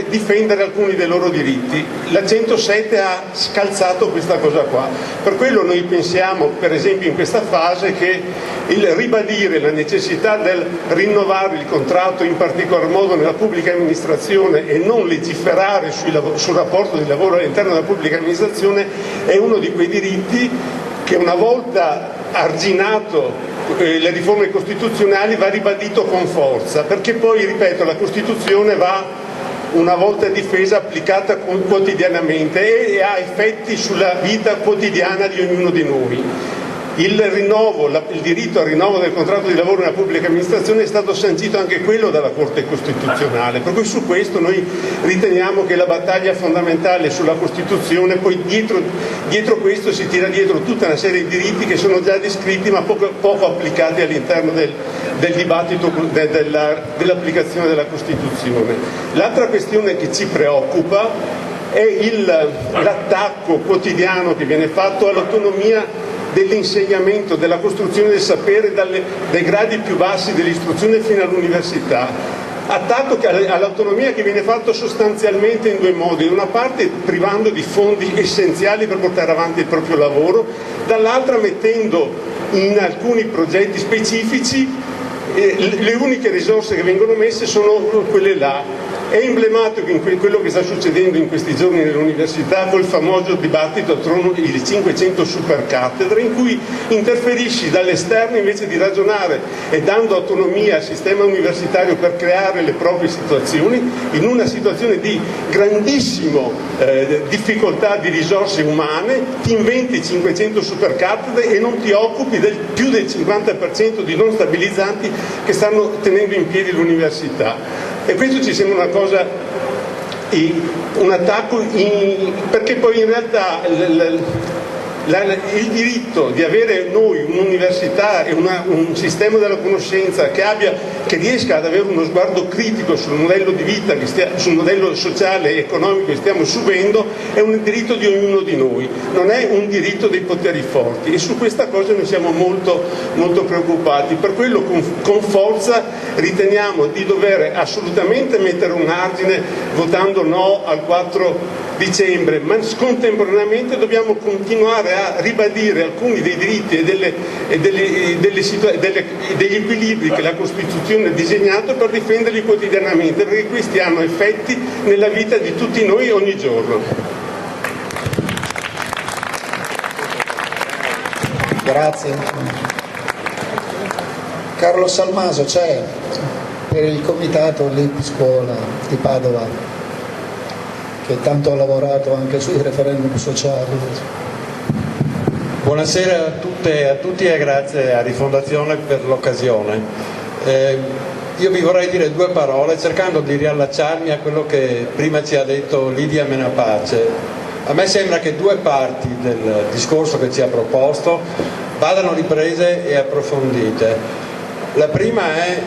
difendere alcuni dei loro diritti. La 107 ha scalzato questa cosa qua. Per quello noi pensiamo, per esempio in questa fase, che il ribadire la necessità del rinnovare il contratto, in particolar modo nella pubblica amministrazione, e non legiferare sul rapporto di lavoro all'interno della pubblica amministrazione, è uno di quei diritti che, una volta arginato le riforme costituzionali, va ribadito con forza, perché poi, ripeto, la Costituzione va, una volta difesa, applicata quotidianamente e ha effetti sulla vita quotidiana di ognuno di noi. Il diritto al rinnovo del contratto di lavoro nella pubblica amministrazione è stato sancito anche quello dalla Corte Costituzionale, per cui su questo noi riteniamo che la battaglia fondamentale sulla Costituzione, poi dietro questo si tira dietro tutta una serie di diritti che sono già descritti ma poco applicati all'interno del dibattito dell'applicazione della Costituzione. L'altra questione che ci preoccupa è l'attacco quotidiano che viene fatto all'autonomia dell'insegnamento, della costruzione del sapere dai gradi più bassi dell'istruzione fino all'università. Attacco all'autonomia che viene fatto sostanzialmente in due modi: da una parte privando di fondi essenziali per portare avanti il proprio lavoro, dall'altra mettendo in alcuni progetti specifici le uniche risorse che vengono messe sono quelle là. È emblematico in quello che sta succedendo in questi giorni nell'università col famoso dibattito attorno ai 500 supercattedre, in cui interferisci dall'esterno invece di ragionare e dando autonomia al sistema universitario per creare le proprie situazioni, in una situazione di grandissima difficoltà di risorse umane, ti inventi 500 supercattedre e non ti occupi del più del 50% di non stabilizzanti che stanno tenendo in piedi l'università. E questo ci sembra una cosa, un attacco, perché poi in realtà il diritto di avere noi un'università e un sistema della conoscenza che riesca ad avere uno sguardo critico sul modello di vita, sul modello sociale e economico che stiamo subendo, è un diritto di ognuno di noi, non è un diritto dei poteri forti, e su questa cosa noi siamo molto, molto preoccupati. Per quello con forza riteniamo di dover assolutamente mettere un argine votando no al 4 dicembre, ma contemporaneamente dobbiamo continuare a ribadire alcuni dei diritti e degli equilibri che la Costituzione ha disegnato per difenderli quotidianamente, perché questi hanno effetti nella vita di tutti noi ogni giorno. Grazie. Carlo Salmaso c'è per il comitato LIP Scuola di Padova, che tanto ha lavorato anche sui referendum sociali. Buonasera a tutte e a tutti e grazie a Rifondazione per l'occasione. Io vi vorrei dire due parole cercando di riallacciarmi a quello che prima ci ha detto Lidia Menapace. A me sembra che due parti del discorso che ci ha proposto vadano riprese e approfondite. La prima è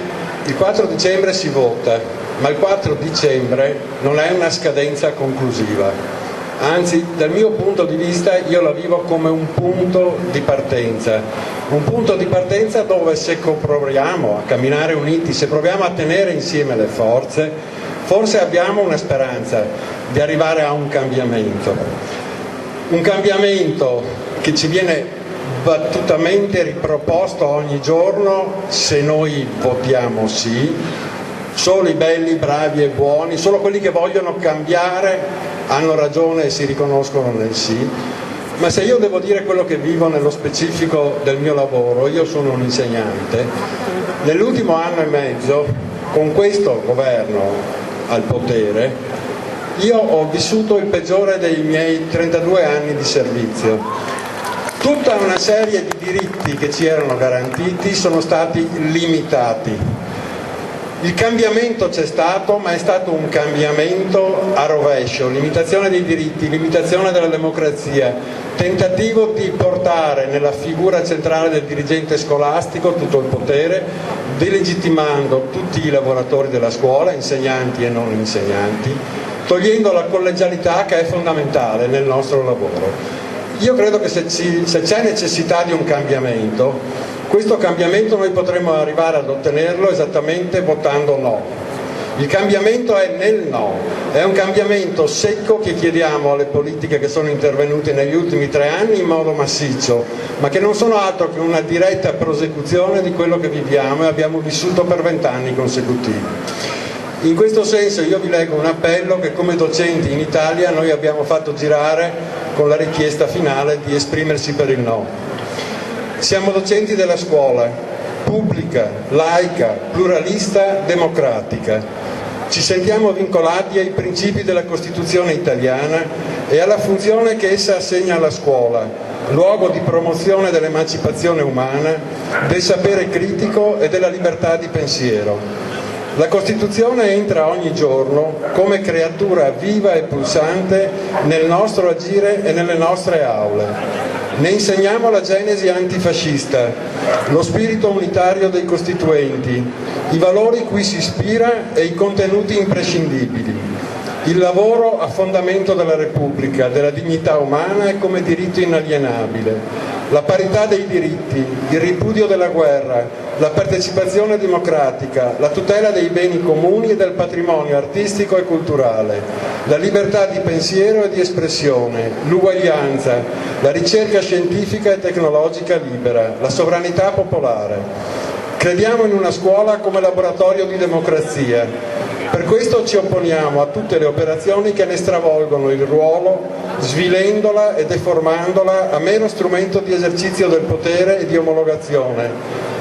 il 4 dicembre si vota, ma il 4 dicembre non è una scadenza conclusiva. Anzi, dal mio punto di vista io la vivo come un punto di partenza dove se proviamo a camminare uniti, se proviamo a tenere insieme le forze, forse abbiamo una speranza di arrivare a un cambiamento che ci viene battutamente riproposto ogni giorno se noi votiamo sì. Solo i belli, bravi e buoni, solo quelli che vogliono cambiare hanno ragione e si riconoscono nel sì. Ma se io devo dire quello che vivo nello specifico del mio lavoro, io sono un insegnante, nell'ultimo anno e mezzo, con questo governo al potere, io ho vissuto il peggiore dei miei 32 anni di servizio. Tutta una serie di diritti che ci erano garantiti sono stati limitati. Il cambiamento c'è stato, ma è stato un cambiamento a rovescio, limitazione dei diritti, limitazione della democrazia, tentativo di portare nella figura centrale del dirigente scolastico tutto il potere, delegittimando tutti i lavoratori della scuola, insegnanti e non insegnanti, togliendo la collegialità che è fondamentale nel nostro lavoro. Io credo che se c'è necessità di un cambiamento, questo cambiamento noi potremo arrivare ad ottenerlo esattamente votando no. Il cambiamento è nel no, è un cambiamento secco che chiediamo alle politiche che sono intervenute negli ultimi 3 anni in modo massiccio, ma che non sono altro che una diretta prosecuzione di quello che viviamo e abbiamo vissuto per 20 anni consecutivi. In questo senso io vi leggo un appello che come docenti in Italia noi abbiamo fatto girare con la richiesta finale di esprimersi per il no. Siamo docenti della scuola, pubblica, laica, pluralista, democratica. Ci sentiamo vincolati ai principi della Costituzione italiana e alla funzione che essa assegna alla scuola, luogo di promozione dell'emancipazione umana, del sapere critico e della libertà di pensiero. La Costituzione entra ogni giorno come creatura viva e pulsante nel nostro agire e nelle nostre aule. Ne insegniamo la genesi antifascista, lo spirito unitario dei costituenti, i valori cui si ispira e i contenuti imprescindibili. Il lavoro a fondamento della Repubblica, della dignità umana e come diritto inalienabile. La parità dei diritti, il ripudio della guerra, la partecipazione democratica, la tutela dei beni comuni e del patrimonio artistico e culturale, la libertà di pensiero e di espressione, l'uguaglianza, la ricerca scientifica e tecnologica libera, la sovranità popolare. Crediamo in una scuola come laboratorio di democrazia. Per questo ci opponiamo a tutte le operazioni che ne stravolgono il ruolo, svilendola e deformandola a mero strumento di esercizio del potere e di omologazione,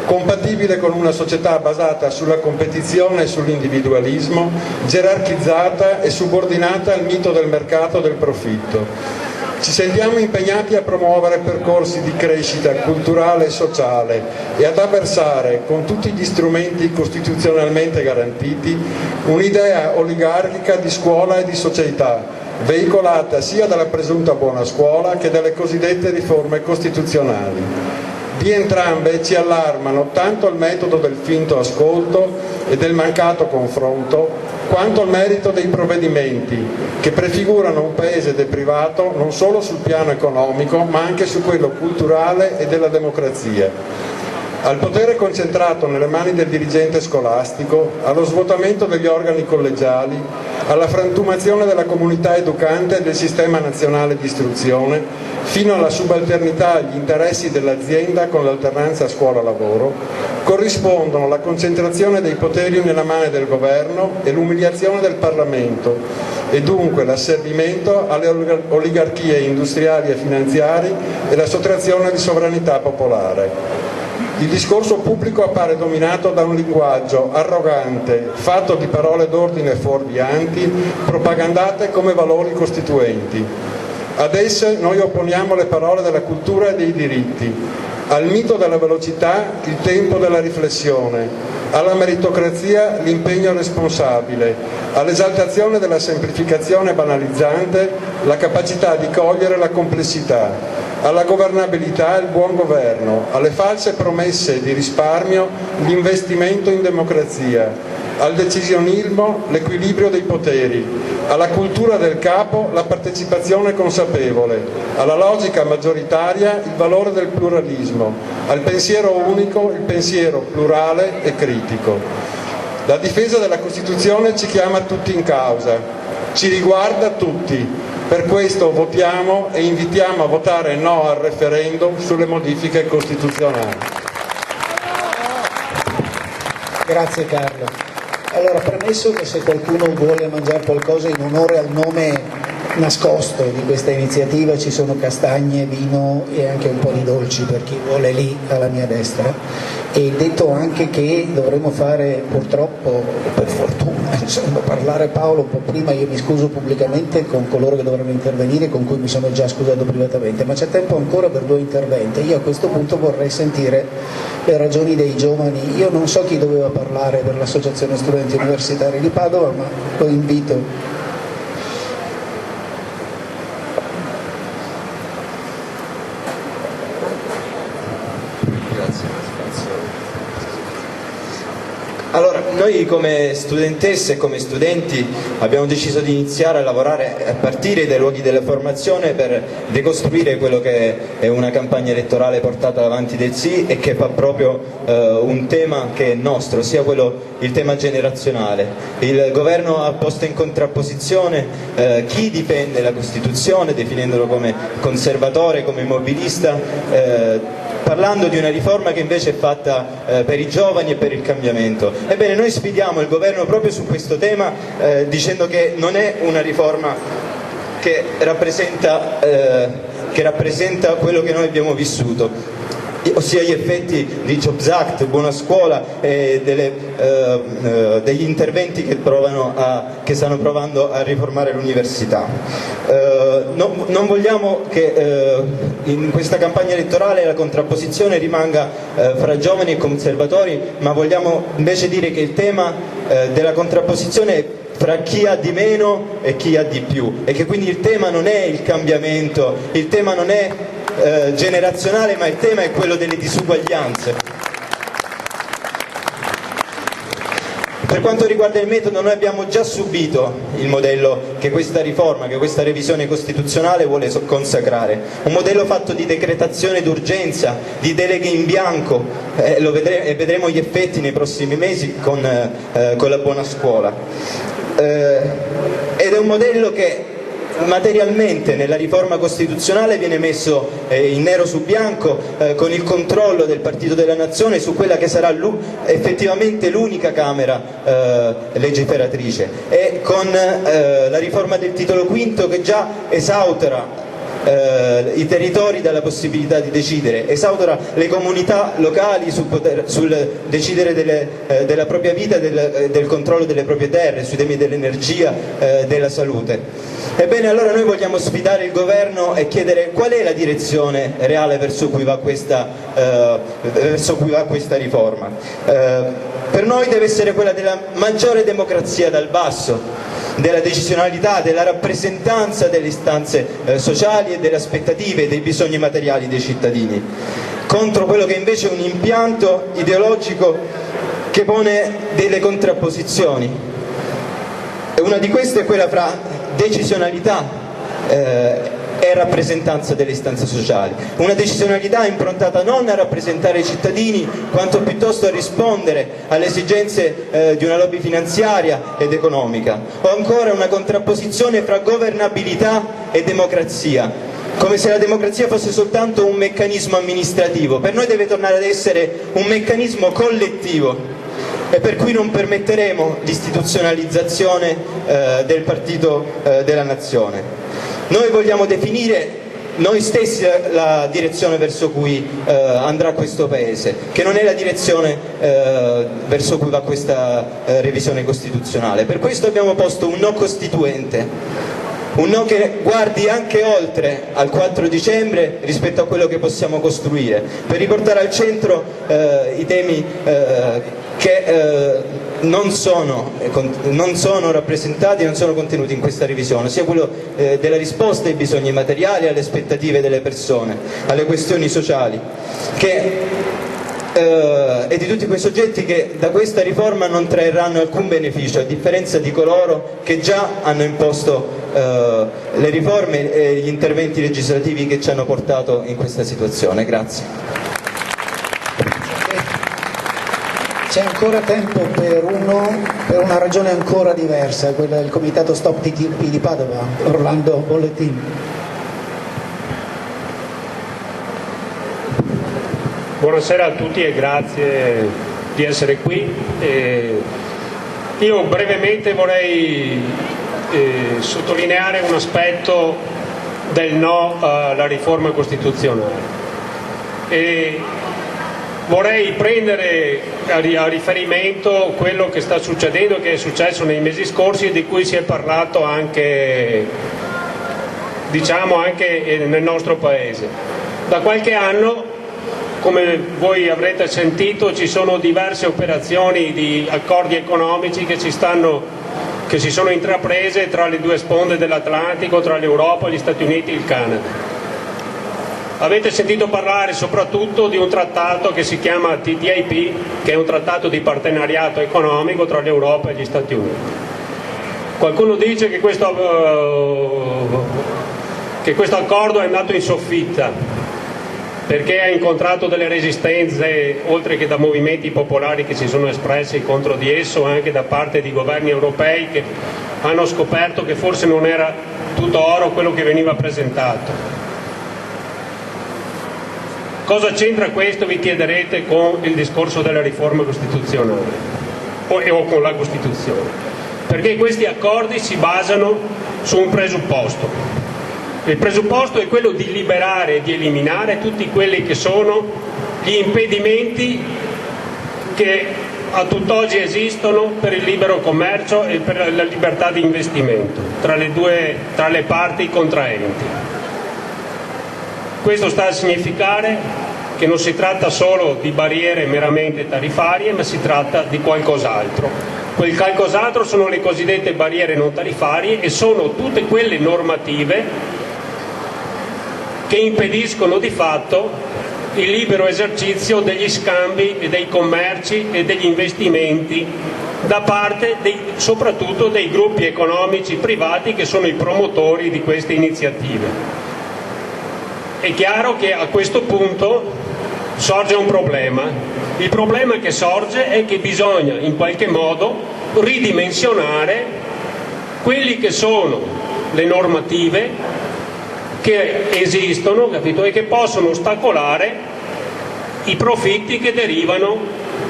compatibile con una società basata sulla competizione e sull'individualismo, gerarchizzata e subordinata al mito del mercato e del profitto. Ci sentiamo impegnati a promuovere percorsi di crescita culturale e sociale e ad avversare, con tutti gli strumenti costituzionalmente garantiti, un'idea oligarchica di scuola e di società, veicolata sia dalla presunta buona scuola che dalle cosiddette riforme costituzionali. Di entrambe ci allarmano tanto il metodo del finto ascolto e del mancato confronto, quanto il merito dei provvedimenti che prefigurano un paese deprivato non solo sul piano economico ma anche su quello culturale e della democrazia. Al potere concentrato nelle mani del dirigente scolastico, allo svuotamento degli organi collegiali, alla frantumazione della comunità educante e del sistema nazionale di istruzione, fino alla subalternità agli interessi dell'azienda con l'alternanza scuola-lavoro, corrispondono la concentrazione dei poteri nella mano del governo e l'umiliazione del Parlamento, e dunque l'asservimento alle oligarchie industriali e finanziarie e la sottrazione di sovranità popolare. Il discorso pubblico appare dominato da un linguaggio arrogante, fatto di parole d'ordine fuorvianti, propagandate come valori costituenti. Ad esse noi opponiamo le parole della cultura e dei diritti, al mito della velocità il tempo della riflessione, alla meritocrazia l'impegno responsabile, all'esaltazione della semplificazione banalizzante la capacità di cogliere la complessità, alla governabilità e il buon governo, alle false promesse di risparmio, l'investimento in democrazia, al decisionismo, l'equilibrio dei poteri, alla cultura del capo, la partecipazione consapevole, alla logica maggioritaria, il valore del pluralismo, al pensiero unico, il pensiero plurale e critico. La difesa della Costituzione ci chiama tutti in causa, ci riguarda tutti. Per questo votiamo e invitiamo a votare no al referendum sulle modifiche costituzionali. Grazie Carlo. Allora, premesso che se qualcuno vuole mangiare qualcosa in onore al nome nascosto di questa iniziativa, ci sono castagne, vino e anche un po' di dolci per chi vuole lì alla mia destra, e detto anche che dovremo fare, purtroppo o per fortuna, insomma, parlare Paolo un po' prima. Io mi scuso pubblicamente con coloro che dovranno intervenire, con cui mi sono già scusato privatamente, ma c'è tempo ancora per 2 interventi. Io a questo punto vorrei sentire le ragioni dei giovani. Io non so chi doveva parlare per l'Associazione Studenti Universitari di Padova, ma lo invito. Allora, noi come studentesse e come studenti abbiamo deciso di iniziare a lavorare a partire dai luoghi della formazione per decostruire quello che è una campagna elettorale portata avanti del sì e che fa proprio un tema che è nostro, sia il tema generazionale. Il governo ha posto in contrapposizione chi difende la Costituzione, definendolo come conservatore, come immobilista, parlando di una riforma che invece è fatta per i giovani e per il cambiamento. Ebbene, noi sfidiamo il governo proprio su questo tema, dicendo che non è una riforma che rappresenta quello che noi abbiamo vissuto, ossia gli effetti di Jobs Act, Buona Scuola e degli interventi che stanno provando a riformare l'università. Non vogliamo che in questa campagna elettorale la contrapposizione rimanga fra giovani e conservatori, ma vogliamo invece dire che il tema della contrapposizione è fra chi ha di meno e chi ha di più, e che quindi il tema non è il cambiamento, il tema non è generazionale, ma il tema è quello delle disuguaglianze. Per quanto riguarda il metodo, noi abbiamo già subito il modello che questa riforma, che questa revisione costituzionale vuole consacrare, un modello fatto di decretazione d'urgenza, di deleghe in bianco, e vedremo gli effetti nei prossimi mesi con la Buona Scuola, ed è un modello che materialmente nella riforma costituzionale viene messo in nero su bianco, con il controllo del Partito della Nazione su quella che sarà effettivamente l'unica Camera legiferatrice, e con la riforma del titolo quinto che già esautora i territori dalla possibilità di decidere, esautora le comunità locali sul decidere della propria vita, del controllo delle proprie terre, sui temi dell'energia, della salute. Ebbene, allora noi vogliamo sfidare il governo e chiedere qual è la direzione reale verso cui va questa riforma. Per noi deve essere quella della maggiore democrazia dal basso, della decisionalità, della rappresentanza delle istanze sociali e delle aspettative e dei bisogni materiali dei cittadini, contro quello che invece è un impianto ideologico che pone delle contrapposizioni. E una di queste è quella fra decisionalità e rappresentanza delle istanze sociali, una decisionalità improntata non a rappresentare i cittadini quanto piuttosto a rispondere alle esigenze di una lobby finanziaria ed economica, o ancora una contrapposizione fra governabilità e democrazia, come se la democrazia fosse soltanto un meccanismo amministrativo. Per noi deve tornare ad essere un meccanismo collettivo, e per cui non permetteremo l'istituzionalizzazione del Partito della Nazione. Noi vogliamo definire noi stessi la direzione verso cui andrà questo Paese, che non è la direzione verso cui va questa revisione costituzionale. Per questo abbiamo posto un no costituente, un no che guardi anche oltre al 4 dicembre rispetto a quello che possiamo costruire, per riportare al centro i temi che non sono rappresentati, non sono contenuti in questa revisione, sia quello della risposta ai bisogni materiali, alle aspettative delle persone, alle questioni sociali, e di tutti quei soggetti che da questa riforma non trarranno alcun beneficio, a differenza di coloro che già hanno imposto le riforme e gli interventi legislativi che ci hanno portato in questa situazione. Grazie. C'è ancora tempo per una ragione ancora diversa, quella del Comitato Stop TTIP di Padova. Orlando Bollettini. Buonasera a tutti e grazie di essere qui. Io brevemente vorrei sottolineare un aspetto del no alla riforma costituzionale. Vorrei prendere a riferimento quello che sta succedendo, che è successo nei mesi scorsi e di cui si è parlato anche nel nostro Paese. Da qualche anno, come voi avrete sentito, ci sono diverse operazioni di accordi economici che si sono intraprese tra le due sponde dell'Atlantico, tra l'Europa, gli Stati Uniti e il Canada. Avete sentito parlare soprattutto di un trattato che si chiama TTIP, che è un trattato di partenariato economico tra l'Europa e gli Stati Uniti. Qualcuno dice che questo accordo è andato in soffitta perché ha incontrato delle resistenze, oltre che da movimenti popolari che si sono espressi contro di esso, anche da parte di governi europei che hanno scoperto che forse non era tutto oro quello che veniva presentato. Cosa c'entra questo, vi chiederete, con il discorso della riforma costituzionale o con la Costituzione? Perché questi accordi si basano su un presupposto. Il presupposto è quello di liberare e di eliminare tutti quelli che sono gli impedimenti che a tutt'oggi esistono per il libero commercio e per la libertà di investimento tra le parti contraenti. Questo sta a significare che non si tratta solo di barriere meramente tariffarie, ma si tratta di qualcos'altro. Quel qualcos'altro sono le cosiddette barriere non tariffarie e sono tutte quelle normative che impediscono di fatto il libero esercizio degli scambi e dei commerci e degli investimenti da parte soprattutto dei gruppi economici privati che sono i promotori di queste iniziative. È chiaro che a questo punto sorge un problema. Il problema che sorge è che bisogna in qualche modo ridimensionare quelli che sono le normative che esistono, capito? E che possono ostacolare i profitti che derivano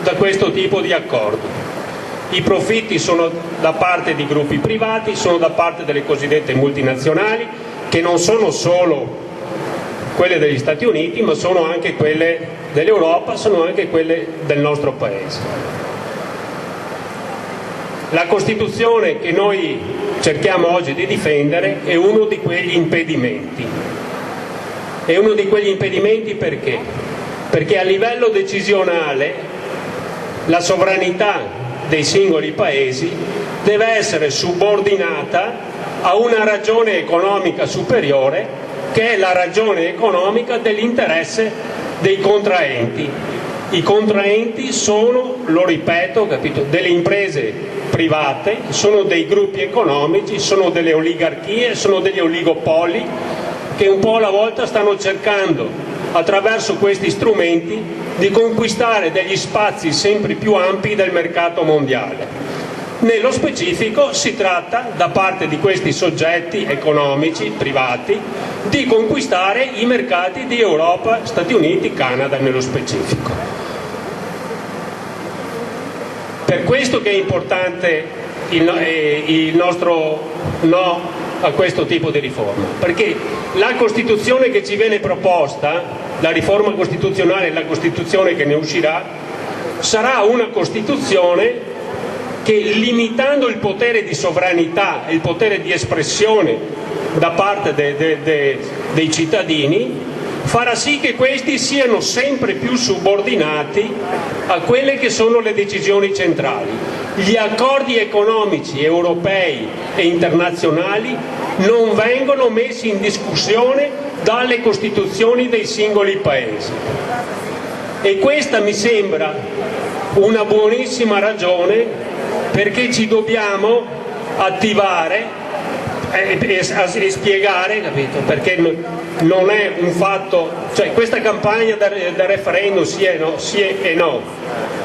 da questo tipo di accordo. I profitti sono da parte di gruppi privati, sono da parte delle cosiddette multinazionali, che non sono solo quelle degli Stati Uniti, ma sono anche quelle dell'Europa, sono anche quelle del nostro Paese. La Costituzione che noi cerchiamo oggi di difendere è uno di quegli impedimenti. È uno di quegli impedimenti perché? Perché a livello decisionale la sovranità dei singoli paesi deve essere subordinata a una ragione economica superiore, che è la ragione economica dell'interesse dei contraenti. I contraenti sono, lo ripeto, capito, delle imprese private, sono dei gruppi economici, sono delle oligarchie, sono degli oligopoli che un po' alla volta stanno cercando, attraverso questi strumenti, di conquistare degli spazi sempre più ampi del mercato mondiale. Nello specifico si tratta, da parte di questi soggetti economici privati, di conquistare i mercati di Europa, Stati Uniti, Canada nello specifico. Per questo che è importante il nostro no a questo tipo di riforma, perché la Costituzione che ci viene proposta, la riforma costituzionale e la Costituzione che ne uscirà, sarà una Costituzione che, limitando il potere di sovranità e il potere di espressione da parte dei cittadini, farà sì che questi siano sempre più subordinati a quelle che sono le decisioni centrali. Gli accordi economici europei e internazionali non vengono messi in discussione dalle costituzioni dei singoli paesi. E questa mi sembra una buonissima ragione perché ci dobbiamo attivare e spiegare, capito? Perché non è un fatto, cioè questa campagna da referendum sì e no,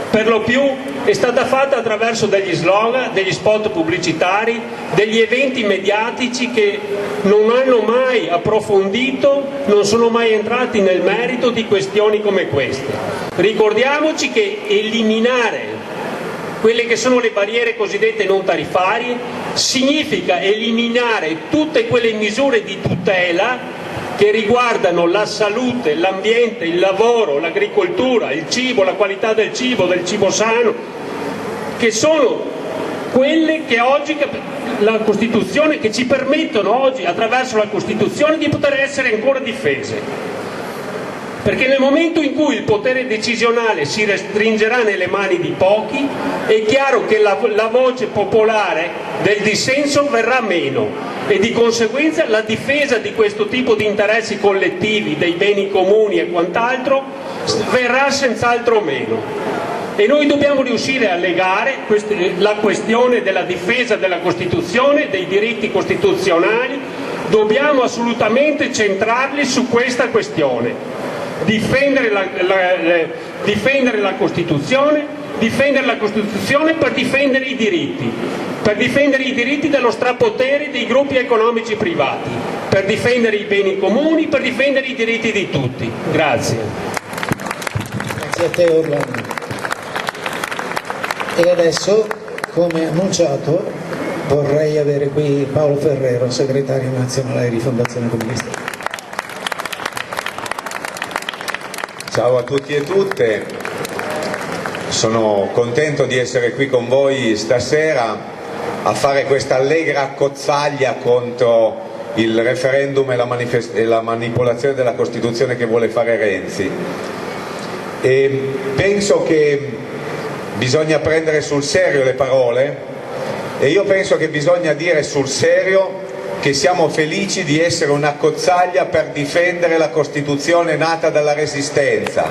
per lo più è stata fatta attraverso degli slogan, degli spot pubblicitari, degli eventi mediatici che non hanno mai approfondito, non sono mai entrati nel merito di questioni come queste. Ricordiamoci che eliminare quelle che sono le barriere cosiddette non tariffarie significa eliminare tutte quelle misure di tutela che riguardano la salute, l'ambiente, il lavoro, l'agricoltura, il cibo, la qualità del cibo sano, che sono quelle che oggi la Costituzione, che ci permettono oggi attraverso la Costituzione di poter essere ancora difese. Perché nel momento in cui il potere decisionale si restringerà nelle mani di pochi, è chiaro che la voce popolare del dissenso verrà meno e di conseguenza la difesa di questo tipo di interessi collettivi, dei beni comuni e quant'altro, verrà senz'altro meno. E noi dobbiamo riuscire a legare la questione della difesa della Costituzione, dei diritti costituzionali, dobbiamo assolutamente centrarli su questa questione. Difendere la Costituzione per difendere i diritti dello strapotere dei gruppi economici privati, per difendere i beni comuni, per difendere i diritti di tutti. Grazie. Grazie a te Orlando. E adesso, come annunciato, vorrei avere qui Paolo Ferrero, segretario nazionale di Fondazione Comunista. Ciao a tutti e tutte, sono contento di essere qui con voi stasera a fare questa allegra accozzaglia contro il referendum e la manipolazione della Costituzione che vuole fare Renzi. E penso che bisogna prendere sul serio le parole e io penso che bisogna dire sul serio che siamo felici di essere una cozzaglia per difendere la Costituzione nata dalla Resistenza.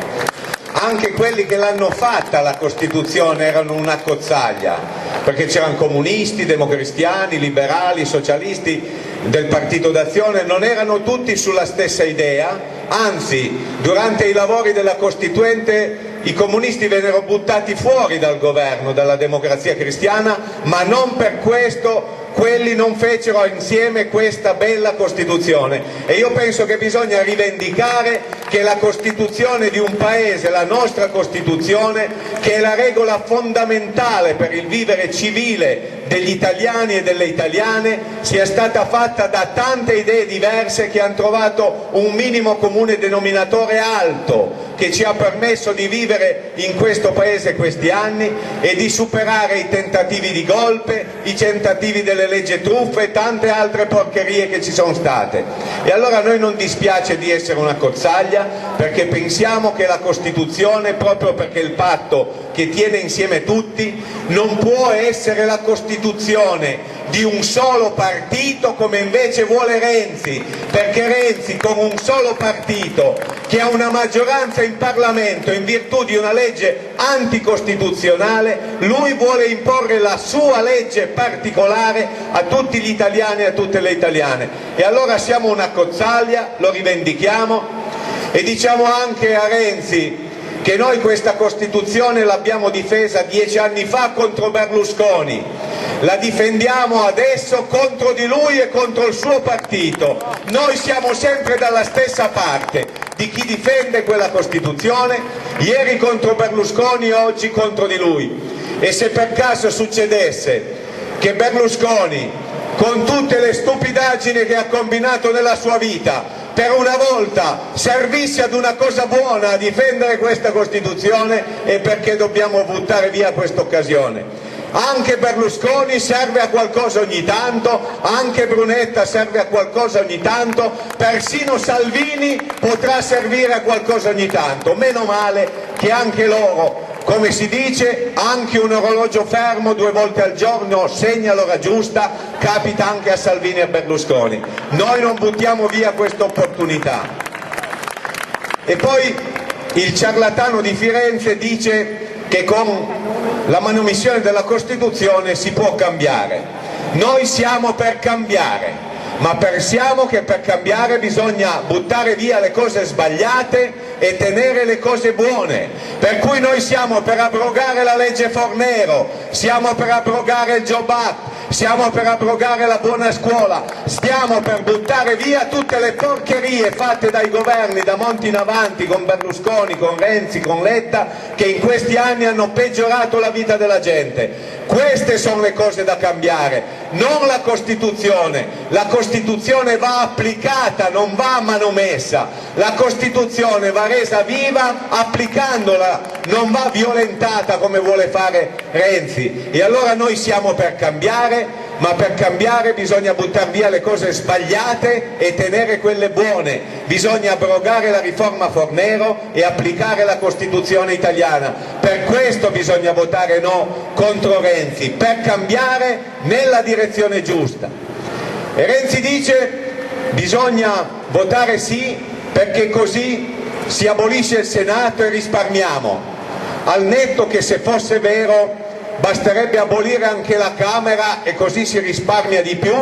Anche quelli che l'hanno fatta la Costituzione erano una cozzaglia, perché c'erano comunisti, democristiani, liberali, socialisti del Partito d'Azione, non erano tutti sulla stessa idea, anzi durante i lavori della Costituente i comunisti vennero buttati fuori dal governo, dalla Democrazia Cristiana, ma non per questo quelli non fecero insieme questa bella Costituzione. E io penso che bisogna rivendicare che la Costituzione di un paese, la nostra Costituzione, che è la regola fondamentale per il vivere civile degli italiani e delle italiane, sia stata fatta da tante idee diverse che hanno trovato un minimo comune denominatore alto, che ci ha permesso di vivere in questo paese questi anni e di superare i tentativi di golpe, i tentativi delle leggi truffe e tante altre porcherie che ci sono state. E allora a noi non dispiace di essere una cozzaglia, perché pensiamo che la Costituzione, proprio perché è il patto che tiene insieme tutti, non può essere la Costituzione di un solo partito come invece vuole Renzi, perché Renzi con un solo partito che ha una maggioranza in Parlamento in virtù di una legge anticostituzionale, lui vuole imporre la sua legge particolare a tutti gli italiani e a tutte le italiane. E allora siamo una cozzaglia, lo rivendichiamo e diciamo anche a Renzi che noi questa Costituzione l'abbiamo difesa 10 anni fa contro Berlusconi, la difendiamo adesso contro di lui e contro il suo partito. Noi siamo sempre dalla stessa parte di chi difende quella Costituzione, ieri contro Berlusconi, oggi contro di lui. E se per caso succedesse che Berlusconi, con tutte le stupidaggini che ha combinato nella sua vita, per una volta servisse ad una cosa buona, a difendere questa Costituzione, è perché dobbiamo buttare via questa occasione. Anche Berlusconi serve a qualcosa ogni tanto, anche Brunetta serve a qualcosa ogni tanto, persino Salvini potrà servire a qualcosa ogni tanto. Meno male che anche loro, come si dice, anche un orologio fermo 2 volte al giorno segna l'ora giusta, capita anche a Salvini e a Berlusconi. Noi non buttiamo via questa opportunità. E poi il ciarlatano di Firenze dice che con la manomissione della Costituzione si può cambiare. Noi siamo per cambiare, ma pensiamo che per cambiare bisogna buttare via le cose sbagliate e tenere le cose buone. Per cui noi siamo per abrogare la legge Fornero, siamo per abrogare il Job Act, siamo per abrogare la buona scuola, stiamo per buttare via tutte le porcherie fatte dai governi da Monti in avanti, con Berlusconi, con Renzi, con Letta, che in questi anni hanno peggiorato la vita della gente. Queste sono le cose da cambiare, non la Costituzione. La Costituzione va applicata, non va manomessa. La Costituzione va resa viva applicandola, non va violentata come vuole fare Renzi. E allora noi siamo per cambiare, ma per cambiare bisogna buttare via le cose sbagliate e tenere quelle buone. Bisogna abrogare la riforma Fornero e applicare la Costituzione italiana. Per questo bisogna votare no contro Renzi, per cambiare nella direzione giusta. E Renzi dice bisogna votare sì perché così si abolisce il Senato e risparmiamo. Al netto che se fosse vero basterebbe abolire anche la Camera e così si risparmia di più.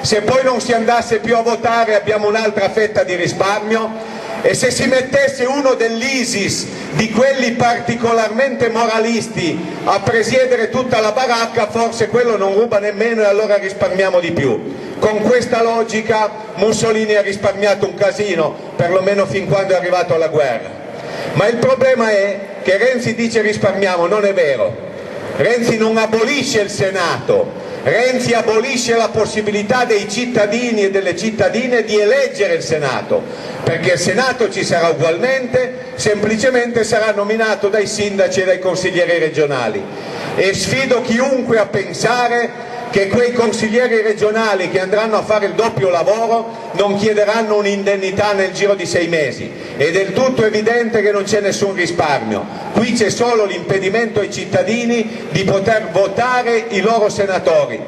Se poi non si andasse più a votare abbiamo un'altra fetta di risparmio, e se si mettesse uno dell'ISIS, di quelli particolarmente moralisti, a presiedere tutta la baracca, forse quello non ruba nemmeno e allora risparmiamo di più. Con questa logica Mussolini ha risparmiato un casino, perlomeno fin quando è arrivato alla guerra. Ma il problema è che Renzi dice risparmiamo, non è vero. Renzi non abolisce il Senato, Renzi abolisce la possibilità dei cittadini e delle cittadine di eleggere il Senato, perché il Senato ci sarà ugualmente, semplicemente sarà nominato dai sindaci e dai consiglieri regionali. E sfido chiunque a pensare che quei consiglieri regionali che andranno a fare il doppio lavoro non chiederanno un'indennità nel giro di 6 mesi. È del tutto evidente che non c'è nessun risparmio. Qui c'è solo l'impedimento ai cittadini di poter votare i loro senatori.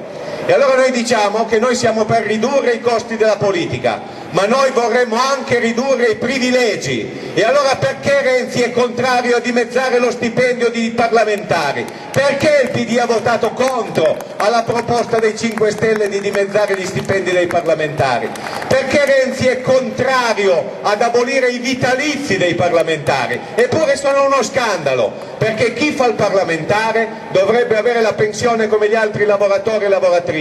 E allora noi diciamo che noi siamo per ridurre i costi della politica, ma noi vorremmo anche ridurre i privilegi. E allora perché Renzi è contrario a dimezzare lo stipendio di parlamentari? Perché il PD ha votato contro alla proposta dei 5 Stelle di dimezzare gli stipendi dei parlamentari? Perché Renzi è contrario ad abolire i vitalizi dei parlamentari? Eppure sono uno scandalo, perché chi fa il parlamentare dovrebbe avere la pensione come gli altri lavoratori e lavoratrici,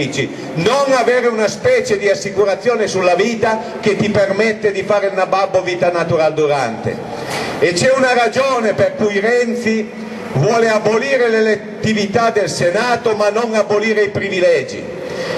non avere una specie di assicurazione sulla vita che ti permette di fare il nababbo vita natural durante. E c'è una ragione per cui Renzi vuole abolire l'elettività del Senato ma non abolire i privilegi,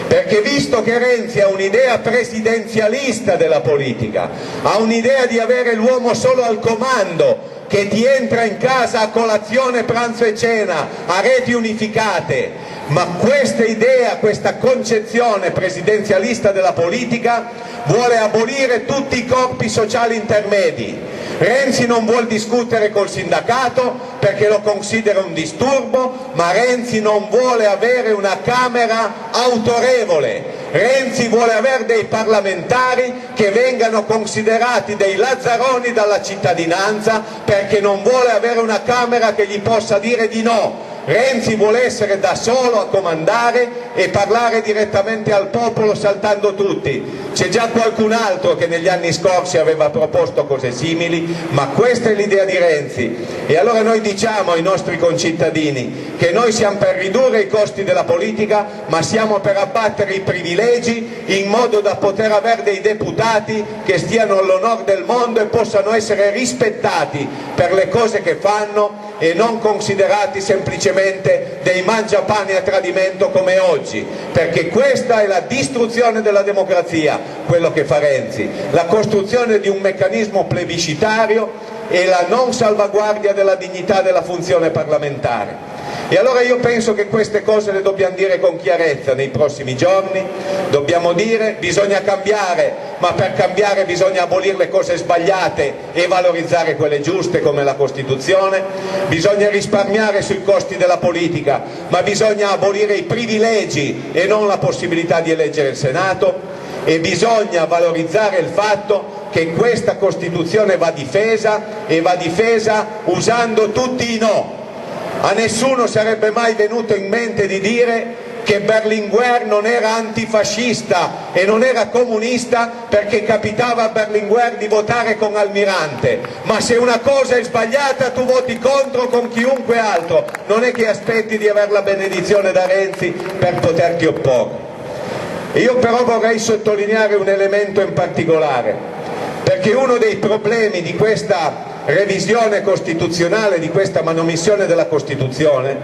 perché visto che Renzi ha un'idea presidenzialista della politica, ha un'idea di avere l'uomo solo al comando, che ti entra in casa a colazione, pranzo e cena a reti unificate, ma questa idea, questa concezione presidenzialista della politica vuole abolire tutti i corpi sociali intermedi. Renzi non vuol discutere col sindacato perché lo considera un disturbo, ma Renzi non vuole avere una Camera autorevole. Renzi vuole avere dei parlamentari che vengano considerati dei lazzaroni dalla cittadinanza, perché non vuole avere una Camera che gli possa dire di no. Renzi vuole essere da solo a comandare e parlare direttamente al popolo saltando tutti. C'è già qualcun altro che negli anni scorsi aveva proposto cose simili, ma questa è l'idea di Renzi. E allora noi diciamo ai nostri concittadini che noi siamo per ridurre i costi della politica, ma siamo per abbattere i privilegi in modo da poter avere dei deputati che stiano all'onor del mondo e possano essere rispettati per le cose che fanno e non considerati semplicemente dei mangiapane a tradimento come oggi, perché questa è la distruzione della democrazia, quello che fa Renzi, la costruzione di un meccanismo plebiscitario e la non salvaguardia della dignità della funzione parlamentare. E allora io penso che queste cose le dobbiamo dire con chiarezza nei prossimi giorni, dobbiamo dire bisogna cambiare, ma per cambiare bisogna abolire le cose sbagliate e valorizzare quelle giuste come la Costituzione, bisogna risparmiare sui costi della politica, ma bisogna abolire i privilegi e non la possibilità di eleggere il Senato, e bisogna valorizzare il fatto che questa Costituzione va difesa e va difesa usando tutti i no. A nessuno sarebbe mai venuto in mente di dire che Berlinguer non era antifascista e non era comunista perché capitava a Berlinguer di votare con Almirante, ma se una cosa è sbagliata tu voti contro con chiunque altro, non è che aspetti di avere la benedizione da Renzi per poterti opporre. Io però vorrei sottolineare un elemento in particolare, perché uno dei problemi di questa revisione costituzionale, di questa manomissione della Costituzione,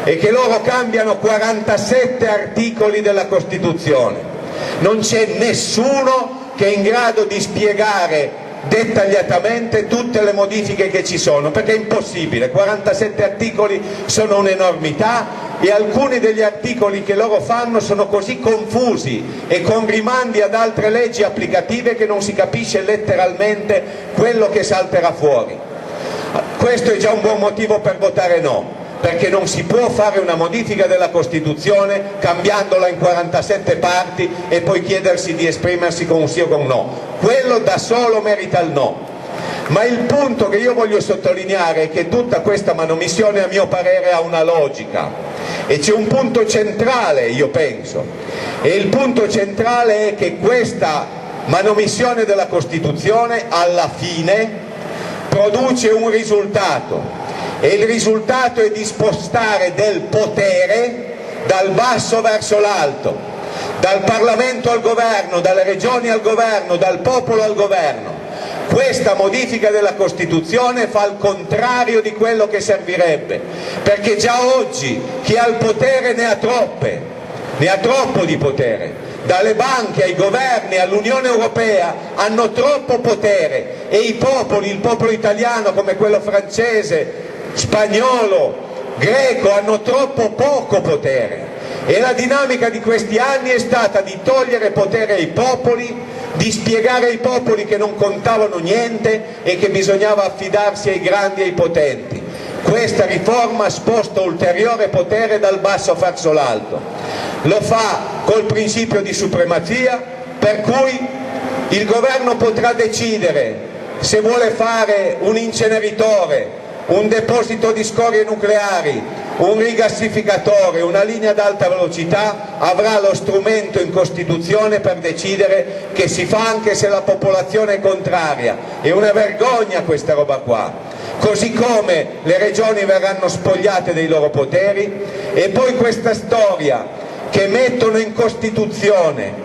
è che loro cambiano 47 articoli della Costituzione. Non c'è nessuno che è in grado di spiegare dettagliatamente tutte le modifiche che ci sono, perché è impossibile. 47 articoli sono un'enormità e alcuni degli articoli che loro fanno sono così confusi e con rimandi ad altre leggi applicative che non si capisce letteralmente quello che salterà fuori. Questo è già un buon motivo per votare no, perché non si può fare una modifica della Costituzione cambiandola in 47 parti e poi chiedersi di esprimersi con un sì o con un no. Quello da solo merita il no. Ma il punto che io voglio sottolineare è che tutta questa manomissione, a mio parere, ha una logica. E c'è un punto centrale, io penso, e il punto centrale è che questa manomissione della Costituzione alla fine produce un risultato, e il risultato è di spostare del potere dal basso verso l'alto, dal Parlamento al governo, dalle regioni al governo, dal popolo al governo. Questa modifica della Costituzione fa il contrario di quello che servirebbe, perché già oggi chi ha il potere ne ha troppo di potere. Dalle banche ai governi all'Unione Europea hanno troppo potere e i popoli, il popolo italiano come quello francese, spagnolo, greco, hanno troppo poco potere. E la dinamica di questi anni è stata di togliere potere ai popoli, di spiegare ai popoli che non contavano niente e che bisognava affidarsi ai grandi e ai potenti. Questa riforma sposta ulteriore potere dal basso verso l'alto. Lo fa col principio di supremazia, per cui il governo potrà decidere se vuole fare un inceneritore, un deposito di scorie nucleari, un rigassificatore, una linea ad alta velocità, avrà lo strumento in Costituzione per decidere che si fa anche se la popolazione è contraria. È una vergogna questa roba qua. Così come le regioni verranno spogliate dei loro poteri, e poi questa storia che mettono in Costituzione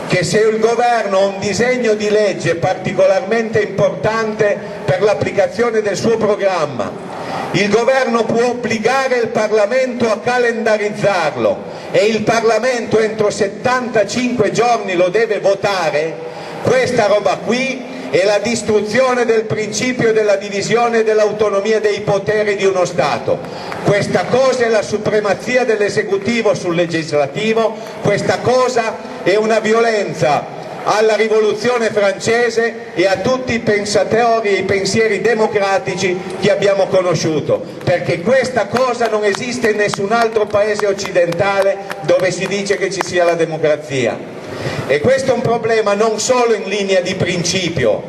che se il governo ha un disegno di legge particolarmente importante per l'applicazione del suo programma, il governo può obbligare il Parlamento a calendarizzarlo e il Parlamento entro 75 giorni lo deve votare. Questa roba qui è la distruzione del principio della divisione e dell'autonomia dei poteri di uno Stato. Questa cosa è la supremazia dell'esecutivo sul legislativo, questa cosa è una violenza alla rivoluzione francese e a tutti i pensatori e i pensieri democratici che abbiamo conosciuto, perché questa cosa non esiste in nessun altro paese occidentale dove si dice che ci sia la democrazia. E questo è un problema non solo in linea di principio,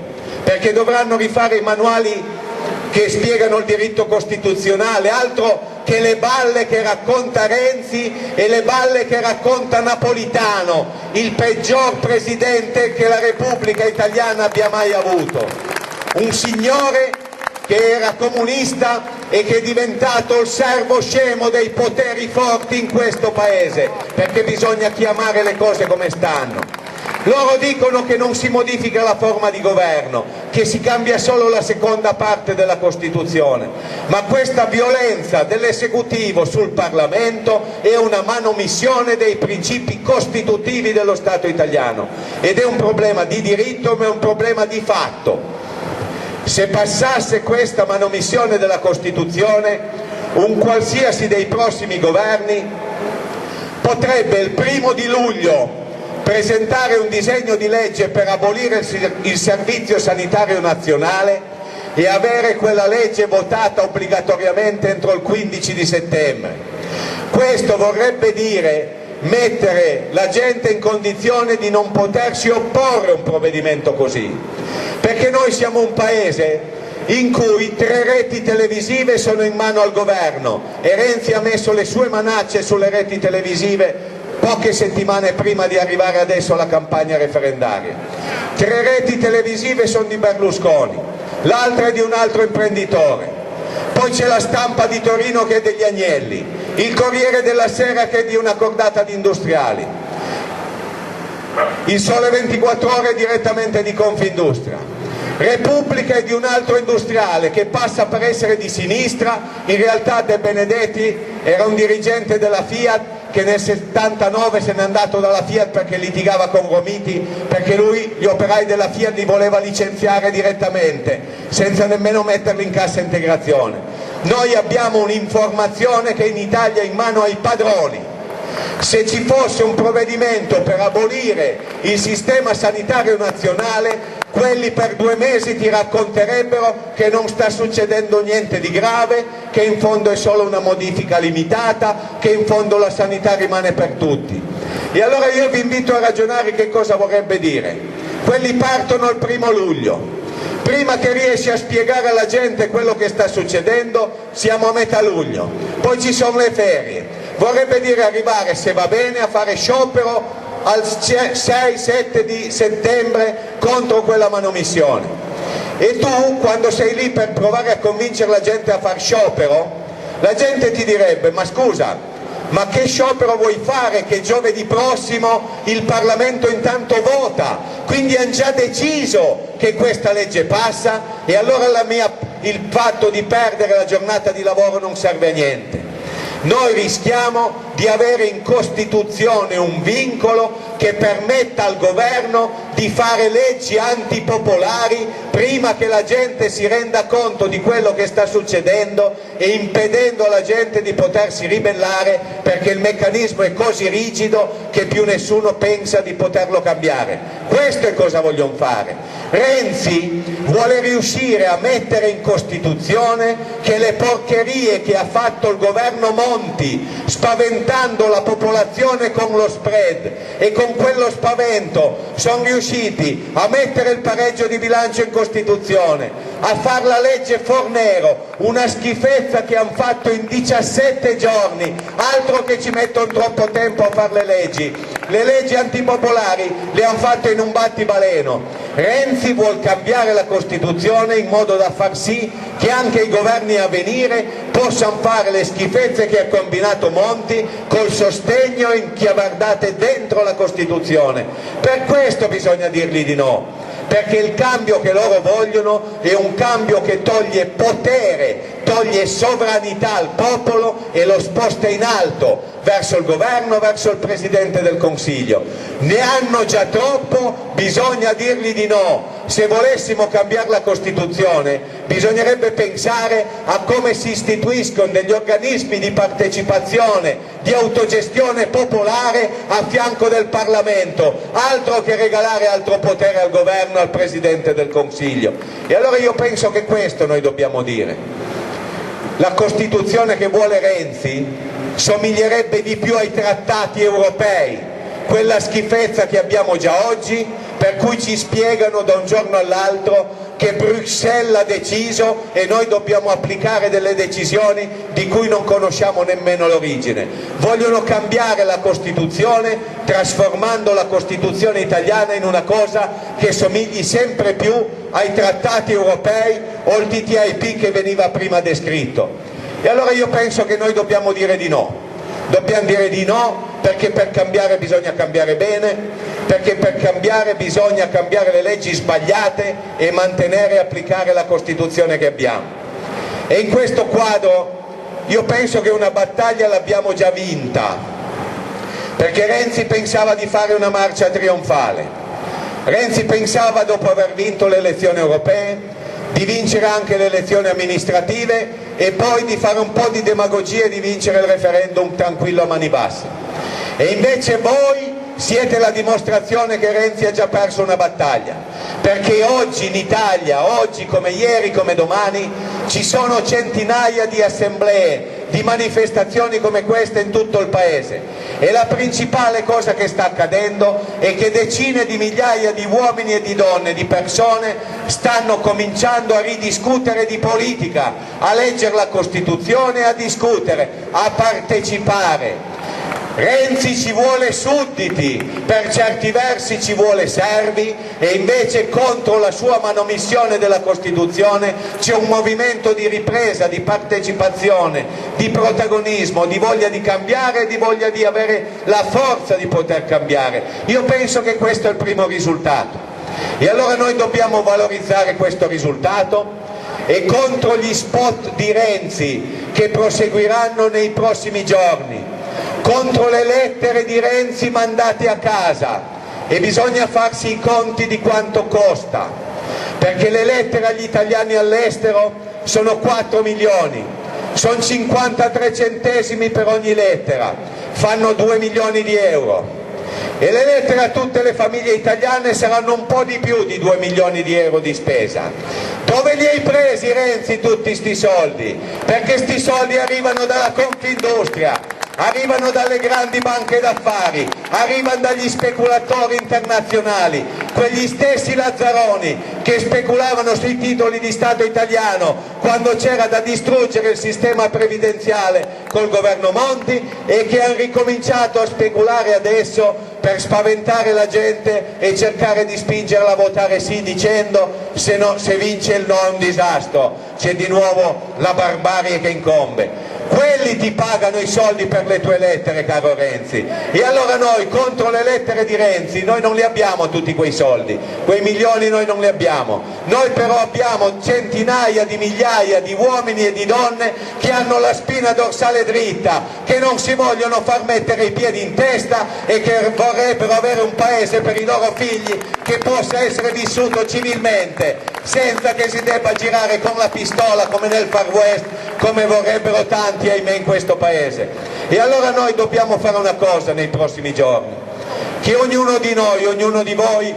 perché dovranno rifare i manuali che spiegano il diritto costituzionale, altro che le balle che racconta Renzi e le balle che racconta Napolitano, il peggior presidente che la Repubblica Italiana abbia mai avuto. Un signore che era comunista e che è diventato il servo scemo dei poteri forti in questo paese, perché bisogna chiamare le cose come stanno. Loro dicono che non si modifica la forma di governo, che si cambia solo la seconda parte della Costituzione, ma questa violenza dell'esecutivo sul Parlamento è una manomissione dei principi costitutivi dello Stato italiano ed è un problema di diritto ma è un problema di fatto. Se passasse questa manomissione della Costituzione, un qualsiasi dei prossimi governi potrebbe il 1° luglio presentare un disegno di legge per abolire il Servizio Sanitario Nazionale e avere quella legge votata obbligatoriamente entro il 15 di settembre. Questo vorrebbe dire mettere la gente in condizione di non potersi opporre a un provvedimento così, perché noi siamo un paese in cui 3 reti televisive sono in mano al governo e Renzi ha messo le sue manacce sulle reti televisive poche settimane prima di arrivare adesso alla campagna referendaria. 3 reti televisive sono di Berlusconi, l'altra è di un altro imprenditore, poi c'è la Stampa di Torino che è degli Agnelli, il Corriere della Sera che è di una cordata di industriali, il Sole 24 Ore direttamente di Confindustria, Repubblica è di un altro industriale che passa per essere di sinistra, in realtà De Benedetti era un dirigente della Fiat che nel 79 se n'è andato dalla Fiat perché litigava con Romiti, perché lui gli operai della Fiat li voleva licenziare direttamente senza nemmeno metterli in cassa integrazione. Noi abbiamo un'informazione che in Italia è in mano ai padroni. Se ci fosse un provvedimento per abolire il sistema sanitario nazionale, quelli per 2 mesi ti racconterebbero che non sta succedendo niente di grave, che in fondo è solo una modifica limitata, che in fondo la sanità rimane per tutti. E allora io vi invito a ragionare che cosa vorrebbe dire. Quelli partono il 1° luglio. Prima che riesci a spiegare alla gente quello che sta succedendo, siamo a metà luglio. Poi ci sono le ferie. Vorrebbe dire arrivare, se va bene, a fare sciopero al 6-7 di settembre contro quella manomissione. E tu, quando sei lì per provare a convincere la gente a far sciopero, la gente ti direbbe: ma scusa, ma che sciopero vuoi fare che giovedì prossimo il Parlamento intanto vota, quindi hanno già deciso che questa legge passa e allora il fatto di perdere la giornata di lavoro non serve a niente. Noi rischiamo di avere in Costituzione un vincolo che permetta al governo di fare leggi antipopolari prima che la gente si renda conto di quello che sta succedendo e impedendo alla gente di potersi ribellare, perché il meccanismo è così rigido che più nessuno pensa di poterlo cambiare. Questo è cosa vogliono fare. Renzi vuole riuscire a mettere in Costituzione che le porcherie che ha fatto il governo Monti, spaventando la popolazione con lo spread, e con quello spavento sono riusciti a mettere il pareggio di bilancio in Costituzione, a far la legge Fornero, una schifezza che hanno fatto in 17 giorni, altro che ci mettono troppo tempo a fare le leggi antipopolari le hanno fatte in un battibaleno. Renzi vuol cambiare la Costituzione in modo da far sì che anche i governi a venire possano fare le schifezze che ha combinato Monti col sostegno inchiavardate dentro la Costituzione. Per questo bisogna dirgli di no, perché il cambio che loro vogliono è un cambio che toglie potere, toglie sovranità al popolo e lo sposta in alto verso il governo, verso il Presidente del Consiglio. Ne hanno già troppo, bisogna dirgli di no. Se volessimo cambiare la Costituzione bisognerebbe pensare a come si istituiscono degli organismi di partecipazione, di autogestione popolare a fianco del Parlamento, altro che regalare altro potere al governo, al Presidente del Consiglio. E allora io penso che questo noi dobbiamo dire. La Costituzione che vuole Renzi somiglierebbe di più ai trattati europei, quella schifezza che abbiamo già oggi, per cui ci spiegano da un giorno all'altro che Bruxelles ha deciso e noi dobbiamo applicare delle decisioni di cui non conosciamo nemmeno l'origine. Vogliono cambiare la Costituzione trasformando la Costituzione italiana in una cosa che somigli sempre più ai trattati europei o il TTIP che veniva prima descritto. E allora io penso che noi dobbiamo dire di no. Dobbiamo dire di no perché per cambiare bisogna cambiare bene, perché per cambiare bisogna cambiare le leggi sbagliate e mantenere e applicare la Costituzione che abbiamo. E in questo quadro io penso che una battaglia l'abbiamo già vinta, perché Renzi pensava di fare una marcia trionfale. Renzi pensava, dopo aver vinto le elezioni europee, di vincere anche le elezioni amministrative e poi di fare un po' di demagogia e di vincere il referendum tranquillo a mani basse. E invece voi siete la dimostrazione che Renzi ha già perso una battaglia, perché oggi in Italia, oggi come ieri come domani, ci sono centinaia di assemblee, di manifestazioni come queste in tutto il paese, e la principale cosa che sta accadendo è che decine di migliaia di uomini e di donne, di persone, stanno cominciando a ridiscutere di politica, a leggere la Costituzione, a discutere, a partecipare. Renzi ci vuole sudditi, per certi versi ci vuole servi, e invece contro la sua manomissione della Costituzione c'è un movimento di ripresa, di partecipazione, di protagonismo, di voglia di cambiare, di voglia di avere la forza di poter cambiare. Io penso che questo è il primo risultato, e allora noi dobbiamo valorizzare questo risultato, e contro gli spot di Renzi che proseguiranno nei prossimi giorni, contro le lettere di Renzi mandate a casa, e bisogna farsi i conti di quanto costa, perché le lettere agli italiani all'estero sono 4 milioni, sono 53 centesimi per ogni lettera, fanno 2 milioni di euro, e le lettere a tutte le famiglie italiane saranno un po' di più di 2 milioni di euro di spesa. Dove li hai presi, Renzi, tutti sti soldi? Perché sti soldi arrivano dalla Confindustria, arrivano dalle grandi banche d'affari, arrivano dagli speculatori internazionali, quegli stessi lazzaroni che speculavano sui titoli di Stato italiano quando c'era da distruggere il sistema previdenziale col governo Monti, e che hanno ricominciato a speculare adesso per spaventare la gente e cercare di spingerla a votare sì, dicendo se vince il no è un disastro, c'è di nuovo la barbarie che incombe. Quelli ti pagano i soldi per le tue lettere, caro Renzi, e allora noi contro le lettere di Renzi noi non li abbiamo tutti quei soldi, quei milioni noi non li abbiamo, noi però abbiamo centinaia di migliaia di uomini e di donne che hanno la spina dorsale dritta, che non si vogliono far mettere i piedi in testa e che vorrebbero avere un paese per i loro figli che possa essere vissuto civilmente, senza che si debba girare con la pistola come nel Far West, come vorrebbero tanti, ahimè, in questo paese. E allora noi dobbiamo fare una cosa nei prossimi giorni, che ognuno di noi, ognuno di voi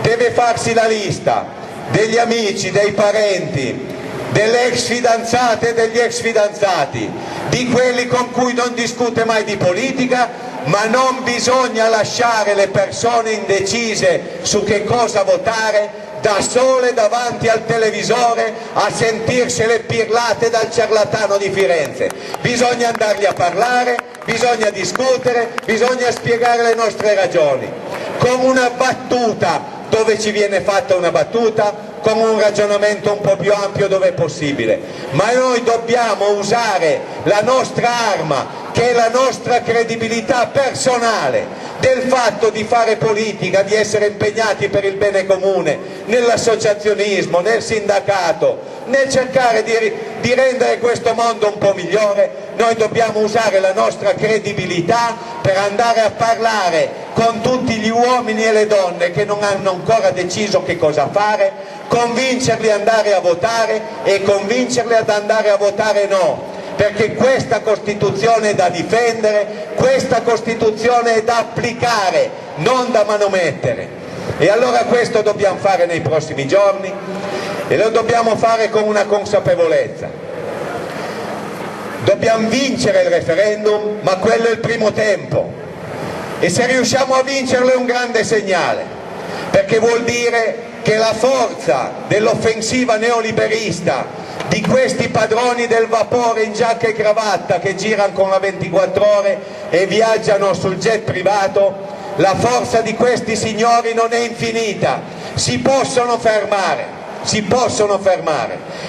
deve farsi la lista degli amici, dei parenti, delle ex fidanzate e degli ex fidanzati, di quelli con cui non discute mai di politica, ma non bisogna lasciare le persone indecise su che cosa votare da sole davanti al televisore a sentirsele pirlate dal ciarlatano di Firenze. Bisogna andargli a parlare, bisogna discutere, bisogna spiegare le nostre ragioni, con una battuta dove ci viene fatta una battuta, con un ragionamento un po' più ampio dove è possibile, ma noi dobbiamo usare la nostra arma, che è la nostra credibilità personale, del fatto di fare politica, di essere impegnati per il bene comune, nell'associazionismo, nel sindacato, nel cercare di rendere questo mondo un po' migliore. Noi dobbiamo usare la nostra credibilità per andare a parlare con tutti gli uomini e le donne che non hanno ancora deciso che cosa fare, convincerli ad andare a votare e convincerli ad andare a votare no, perché questa Costituzione è da difendere, questa Costituzione è da applicare, non da manomettere. E allora questo dobbiamo fare nei prossimi giorni, e lo dobbiamo fare con una consapevolezza. Dobbiamo vincere il referendum, ma quello è il primo tempo, e se riusciamo a vincerlo è un grande segnale, perché vuol dire che la forza dell'offensiva neoliberista, di questi padroni del vapore in giacca e cravatta che girano con la 24 ore e viaggiano sul jet privato, la forza di questi signori non è infinita, si possono fermare,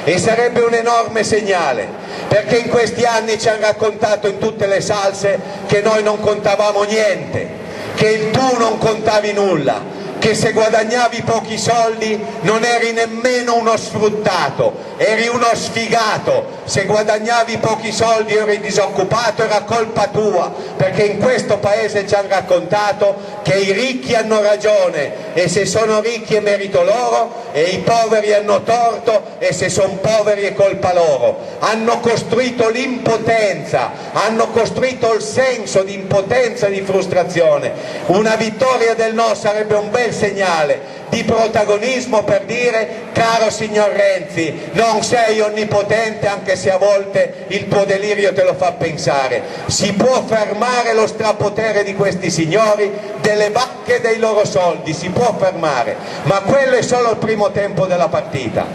e sarebbe un enorme segnale, perché in questi anni ci hanno raccontato in tutte le salse che noi non contavamo niente, che tu non contavi nulla, che se guadagnavi pochi soldi non eri nemmeno uno sfruttato, eri uno sfigato, se guadagnavi pochi soldi eri disoccupato, era colpa tua, perché in questo paese ci hanno raccontato che i ricchi hanno ragione e se sono ricchi è merito loro, e i poveri hanno torto e se sono poveri è colpa loro. Hanno costruito l'impotenza, hanno costruito il senso di impotenza e di frustrazione. Una vittoria del no sarebbe un bel segnale di protagonismo per dire: caro signor Renzi, non sei onnipotente, anche se a volte il tuo delirio te lo fa pensare. Si può fermare lo strapotere di questi signori, delle vacche e dei loro soldi, si può fermare, ma quello è solo il primo tempo della partita.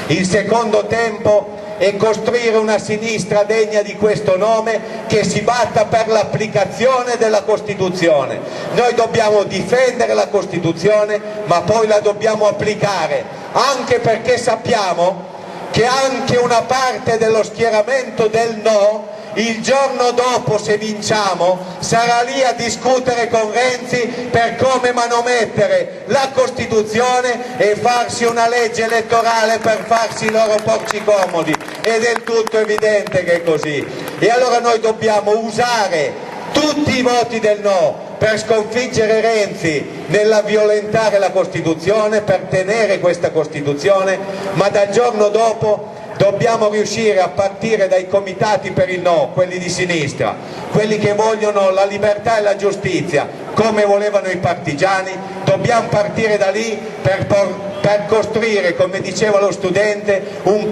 Il secondo tempo è costruire una sinistra degna di questo nome, che si batta per l'applicazione della Costituzione. Noi dobbiamo difendere la Costituzione, ma poi la dobbiamo applicare, anche perché sappiamo che anche una parte dello schieramento del no, il giorno dopo, se vinciamo, sarà lì a discutere con Renzi per come manomettere la Costituzione e farsi una legge elettorale per farsi i loro porci comodi. È del tutto evidente che è così. E allora noi dobbiamo usare tutti i voti del no per sconfiggere Renzi nella violentare la Costituzione, per tenere questa Costituzione, ma dal giorno dopo dobbiamo riuscire a partire dai comitati per il no, quelli di sinistra, quelli che vogliono la libertà e la giustizia come volevano i partigiani. Dobbiamo partire da lì per costruire, come diceva lo studente, un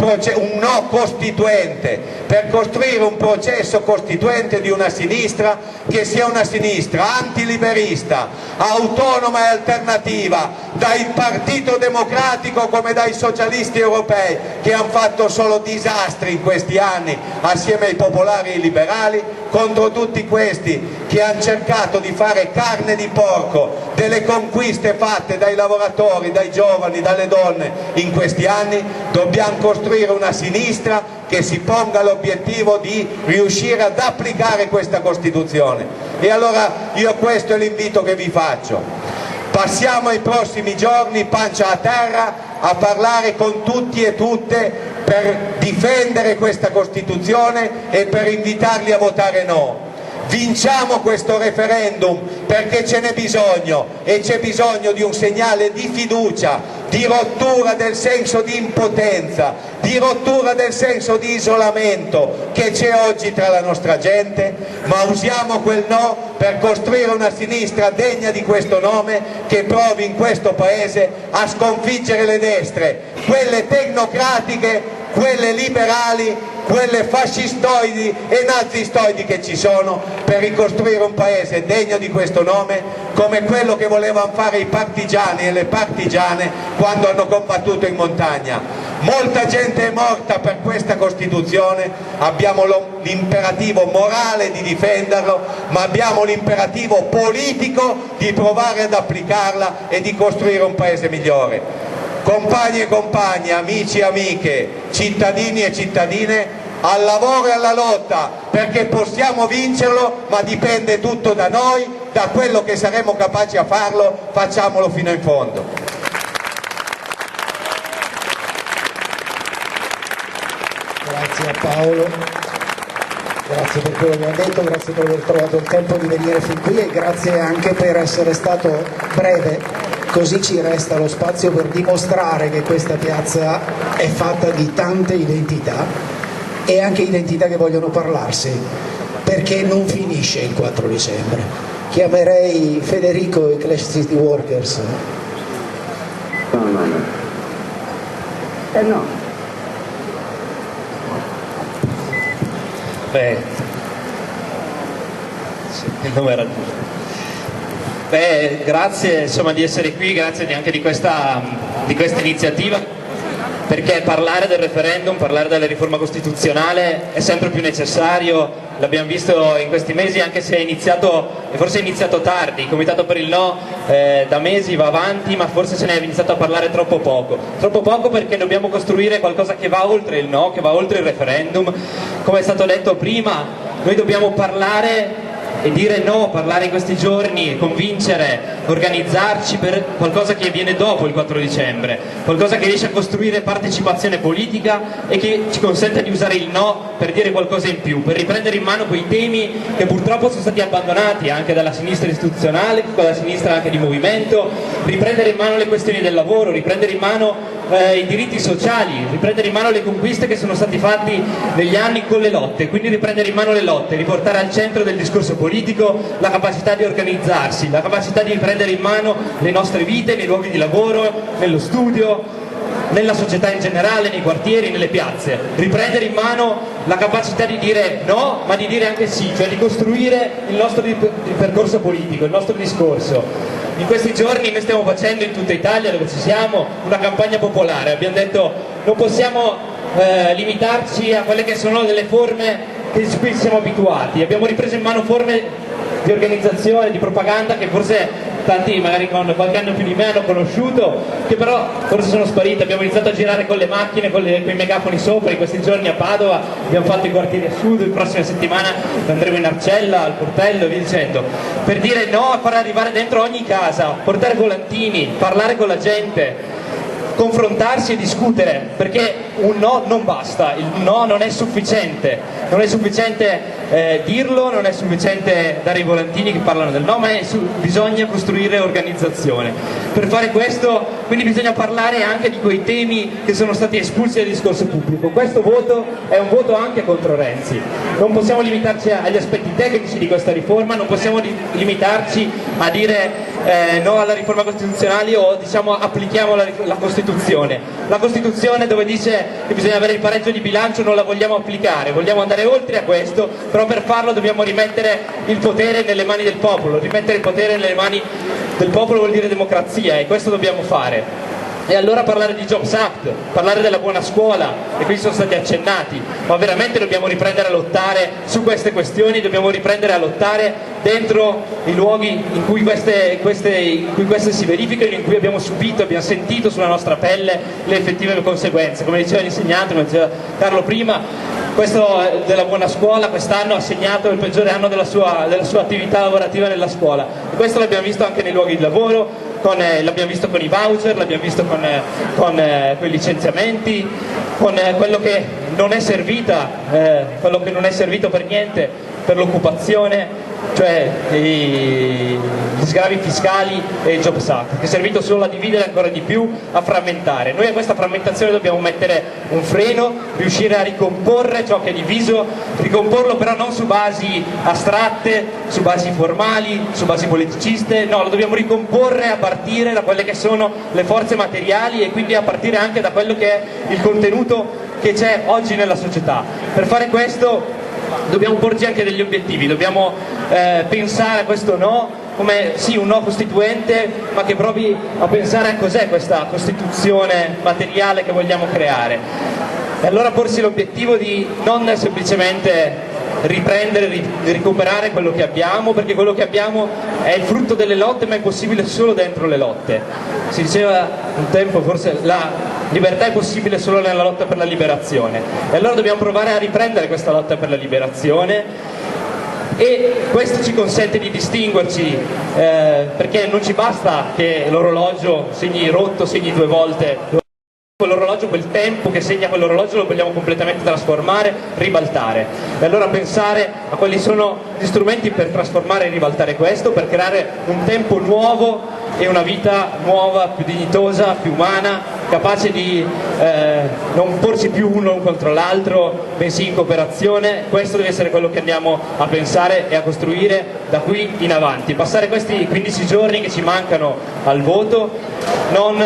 no costituente, per costruire un processo costituente di una sinistra che sia una sinistra antiliberista, autonoma e alternativa dal Partito Democratico come dai socialisti europei, che hanno fatto solo disastri in questi anni assieme ai popolari e ai liberali, contro tutti questi che hanno cercato di fare carne di porco delle conquiste fatte dai lavoratori, dai giovani, dalle donne in questi anni. Dobbiamo costruire una sinistra che si ponga l'obiettivo di riuscire ad applicare questa Costituzione. E allora io questo è l'invito che vi faccio: passiamo i prossimi giorni pancia a terra a parlare con tutti e tutte per difendere questa Costituzione e per invitarli a votare no. Vinciamo questo referendum, perché ce n'è bisogno, e c'è bisogno di un segnale di fiducia, di rottura del senso di impotenza, di rottura del senso di isolamento che c'è oggi tra la nostra gente, ma usiamo quel no per costruire una sinistra degna di questo nome, che provi in questo Paese a sconfiggere le destre, quelle tecnocratiche, quelle liberali, quelle fascistoidi e nazistoidi che ci sono, per ricostruire un paese degno di questo nome, come quello che volevano fare i partigiani e le partigiane quando hanno combattuto in montagna. Molta gente è morta per questa Costituzione, abbiamo l'imperativo morale di difenderlo, ma abbiamo l'imperativo politico di provare ad applicarla e di costruire un paese migliore. Compagni e compagne, amici e amiche, cittadini e cittadine, al lavoro e alla lotta, perché possiamo vincerlo, ma dipende tutto da noi, da quello che saremo capaci a farlo. Facciamolo fino in fondo. Grazie a Paolo, grazie per quello che ha detto, grazie per aver trovato il tempo di venire fin qui, e grazie anche per essere stato breve. Così ci resta lo spazio per dimostrare che questa piazza è fatta di tante identità, e anche identità che vogliono parlarsi, perché non finisce il 4 dicembre. Chiamerei Federico e Clash City Workers. No. Beh, il nome era giusto. Beh, grazie insomma di essere qui, grazie anche di questa iniziativa, perché parlare del referendum, parlare della riforma costituzionale è sempre più necessario. L'abbiamo visto in questi mesi, anche se forse è iniziato tardi. Il Comitato per il No da mesi va avanti, ma forse se ne è iniziato a parlare troppo poco perché dobbiamo costruire qualcosa che va oltre il no, che va oltre il referendum. Come è stato detto prima, noi dobbiamo parlare e dire no, parlare in questi giorni, convincere, organizzarci per qualcosa che viene dopo il 4 dicembre, qualcosa che riesce a costruire partecipazione politica e che ci consente di usare il no per dire qualcosa in più, per riprendere in mano quei temi che purtroppo sono stati abbandonati anche dalla sinistra istituzionale, dalla sinistra anche di movimento, riprendere in mano le questioni del lavoro, riprendere in mano i diritti sociali, riprendere in mano le conquiste che sono stati fatti negli anni con le lotte, quindi riprendere in mano le lotte, riportare al centro del discorso politico la capacità di organizzarsi, la capacità di prendere in mano le nostre vite, nei luoghi di lavoro, nello studio, nella società in generale, nei quartieri, nelle piazze, riprendere in mano la capacità di dire no, ma di dire anche sì, cioè di costruire il nostro percorso politico, il nostro discorso. In questi giorni noi stiamo facendo in tutta Italia, dove ci siamo, una campagna popolare. Abbiamo detto non possiamo limitarci a quelle che sono delle forme su cui siamo abituati. Abbiamo ripreso in mano forme di organizzazione, di propaganda che forse tanti magari con qualche anno più di me hanno conosciuto, che però forse sono sparite. Abbiamo iniziato a girare con le macchine, con i megafoni sopra, in questi giorni a Padova abbiamo fatto i quartieri a sud, la prossima settimana andremo in Arcella, al Portello e via dicendo, per dire no, a far arrivare dentro ogni casa, portare volantini, parlare con la gente, confrontarsi e discutere, perché un no non basta, il no non è sufficiente, dirlo, non è sufficiente dare i volantini che parlano del no, ma bisogna costruire organizzazione. Per fare questo quindi bisogna parlare anche di quei temi che sono stati espulsi dal discorso pubblico. Questo voto è un voto anche contro Renzi, non possiamo limitarci agli aspetti tecnici di questa riforma, non possiamo limitarci a dire no alla riforma costituzionale o diciamo applichiamo la Costituzione. La Costituzione dove dice che bisogna avere il pareggio di bilancio non la vogliamo applicare, vogliamo andare oltre a questo, però per farlo dobbiamo rimettere il potere nelle mani del popolo, rimettere il potere nelle mani del popolo vuol dire democrazia e questo dobbiamo fare. E allora parlare di Jobs Act, parlare della buona scuola, e qui sono stati accennati, ma veramente dobbiamo riprendere a lottare su queste questioni, dobbiamo riprendere a lottare dentro i luoghi in cui queste si verificano, in cui abbiamo subito, abbiamo sentito sulla nostra pelle le effettive conseguenze. Come diceva l'insegnante, come diceva Carlo prima, questo della buona scuola quest'anno ha segnato il peggiore anno della sua attività lavorativa nella scuola, e questo l'abbiamo visto anche nei luoghi di lavoro, l'abbiamo visto con i voucher, l'abbiamo visto con i licenziamenti, con quello che non è servito per niente per l'occupazione, cioè gli sgravi fiscali e il Jobs Act, che è servito solo a dividere ancora di più, a frammentare. Noi a questa frammentazione dobbiamo mettere un freno, riuscire a ricomporre ciò che è diviso, ricomporlo però non su basi astratte, su basi formali, su basi politiciste, no, lo dobbiamo ricomporre a partire da quelle che sono le forze materiali e quindi a partire anche da quello che è il contenuto che c'è oggi nella società. Per fare questo dobbiamo porci anche degli obiettivi, dobbiamo pensare a questo no come sì un no costituente, ma che provi a pensare a cos'è questa Costituzione materiale che vogliamo creare. E allora porsi l'obiettivo di non semplicemente riprendere, recuperare quello che abbiamo, perché quello che abbiamo è il frutto delle lotte, ma è possibile solo dentro le lotte. Si diceva un tempo, forse la libertà è possibile solo nella lotta per la liberazione, e allora dobbiamo provare a riprendere questa lotta per la liberazione, e questo ci consente di distinguerci, perché non ci basta che l'orologio segni rotto, segni 2 volte. Quell'orologio, quel tempo che segna quell'orologio lo vogliamo completamente trasformare, ribaltare. E allora pensare a quali sono gli strumenti per trasformare e ribaltare questo, per creare un tempo nuovo e una vita nuova, più dignitosa, più umana, capace di non porsi più uno contro l'altro, bensì in cooperazione. Questo deve essere quello che andiamo a pensare e a costruire da qui in avanti. Passare questi 15 giorni che ci mancano al voto, non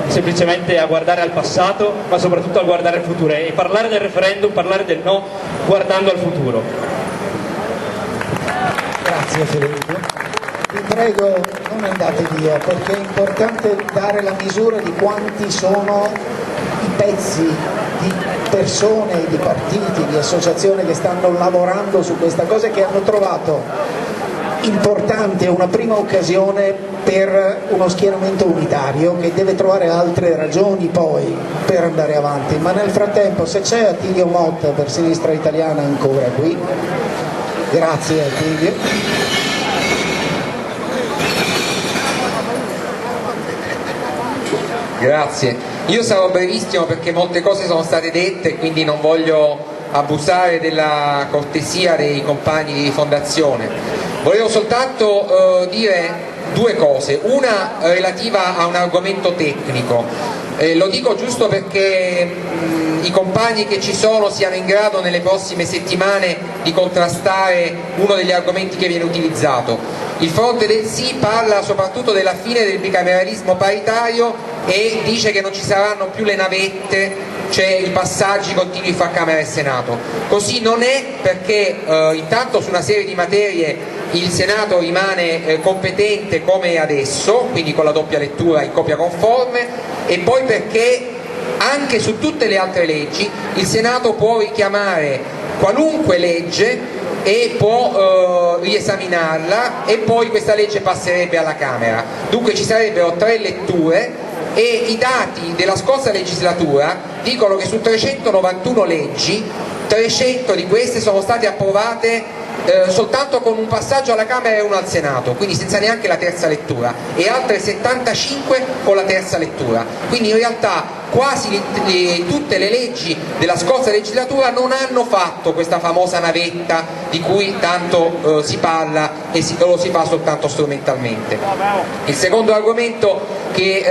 semplicemente a guardare al passato, ma soprattutto a guardare al futuro, e parlare del referendum, parlare del no, guardando al futuro. Grazie Federico. Vi prego, non andate via, perché è importante dare la misura di quanti sono i pezzi di persone, di partiti, di associazioni che stanno lavorando su questa cosa e che hanno trovato importante una prima occasione per uno schieramento unitario che deve trovare altre ragioni poi per andare avanti, ma nel frattempo se c'è Attilio Motta per Sinistra Italiana ancora qui, Grazie Attilio. Grazie. Io sarò brevissimo perché molte cose sono state dette, quindi non voglio abusare della cortesia dei compagni di fondazione. Volevo soltanto dire due cose, una relativa a un argomento tecnico. Lo dico giusto perché i compagni che ci sono siano in grado nelle prossime settimane di contrastare uno degli argomenti che viene utilizzato. Il fronte del sì parla soprattutto della fine del bicameralismo paritario e dice che non ci saranno più le navette, cioè i passaggi continui fra Camera e Senato. Così non è, perché intanto su una serie di materie il Senato rimane competente come adesso, quindi con la doppia lettura in copia conforme, e poi perché anche su tutte le altre leggi il Senato può richiamare qualunque legge e può riesaminarla, e poi questa legge passerebbe alla Camera. Dunque ci sarebbero 3 letture, e i dati della scorsa legislatura dicono che su 391 leggi 300 di queste sono state approvate soltanto con un passaggio alla Camera e uno al Senato, quindi senza neanche la terza lettura, e altre 75 con la terza lettura. Quindi in realtà quasi tutte le leggi della scorsa legislatura non hanno fatto questa famosa navetta di cui tanto si parla e lo si fa soltanto strumentalmente. Il secondo argomento che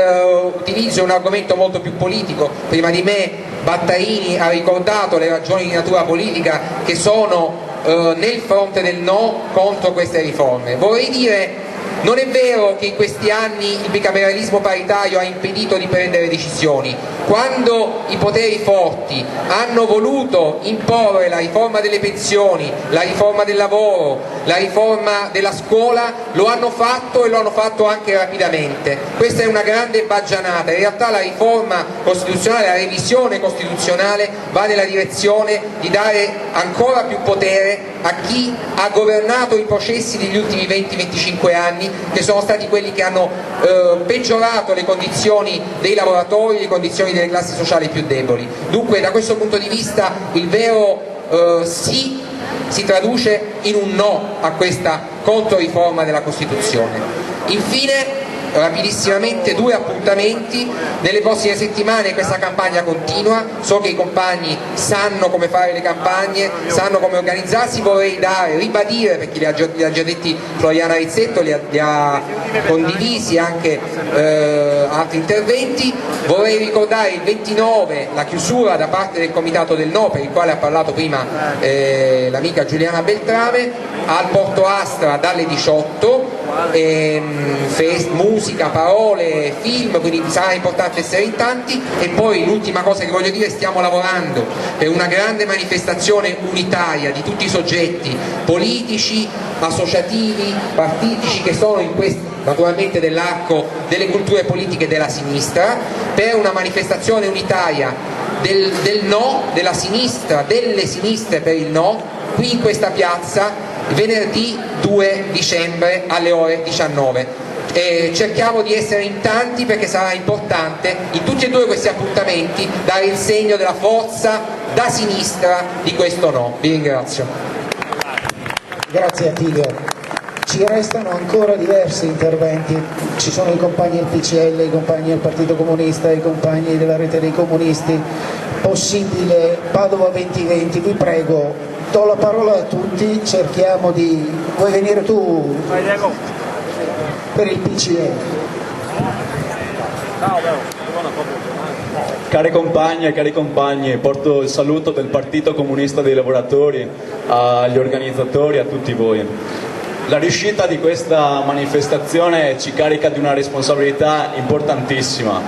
utilizzo è un argomento molto più politico. Prima di me Battaini ha ricordato le ragioni di natura politica che sono nel fronte del no contro queste riforme. Vorrei dire, non è vero che in questi anni il bicameralismo paritario ha impedito di prendere decisioni. Quando i poteri forti hanno voluto imporre la riforma delle pensioni, la riforma del lavoro, la riforma della scuola, lo hanno fatto, e lo hanno fatto anche rapidamente. Questa è una grande baggianata. In realtà la riforma costituzionale, la revisione costituzionale va nella direzione di dare ancora più potere a chi ha governato i processi degli ultimi 20-25 anni, che sono stati quelli che hanno peggiorato le condizioni dei lavoratori, le condizioni delle classi sociali più deboli. Dunque da questo punto di vista il vero sì si traduce in un no a questa controriforma della Costituzione. Infine, rapidissimamente, 2 appuntamenti. Nelle prossime settimane questa campagna continua, so che i compagni sanno come fare le campagne, sanno come organizzarsi. Vorrei ribadire, perché li ha già detti Floriana Rizzetto, li ha condivisi anche altri interventi. Vorrei ricordare il 29 la chiusura da parte del Comitato del No, per il quale ha parlato prima l'amica Giuliana Beltrame, al Porto Astra dalle 18, musica, parole, film, quindi sarà importante essere in tanti. E poi l'ultima cosa che voglio dire: stiamo lavorando per una grande manifestazione unitaria di tutti i soggetti politici, associativi, partitici che sono in questo, naturalmente nell'arco delle culture politiche della sinistra, per una manifestazione unitaria del no, della sinistra, delle sinistre per il no, qui in questa piazza venerdì 2 dicembre alle ore 19. Cerchiamo di essere in tanti, perché sarà importante in tutti e 2 questi appuntamenti dare il segno della forza da sinistra di questo no. Vi ringrazio. Grazie Attilio. Ci restano ancora diversi interventi, ci sono i compagni del PCL, i compagni del Partito Comunista, i compagni della Rete dei Comunisti, possibile Padova 2020, vi prego, do la parola a tutti, cerchiamo di... Vuoi venire tu? Vai Diego. Per il PCL. Care compagne e cari compagni, porto il saluto del Partito Comunista dei Lavoratori agli organizzatori e a tutti voi. La riuscita di questa manifestazione ci carica di una responsabilità importantissima,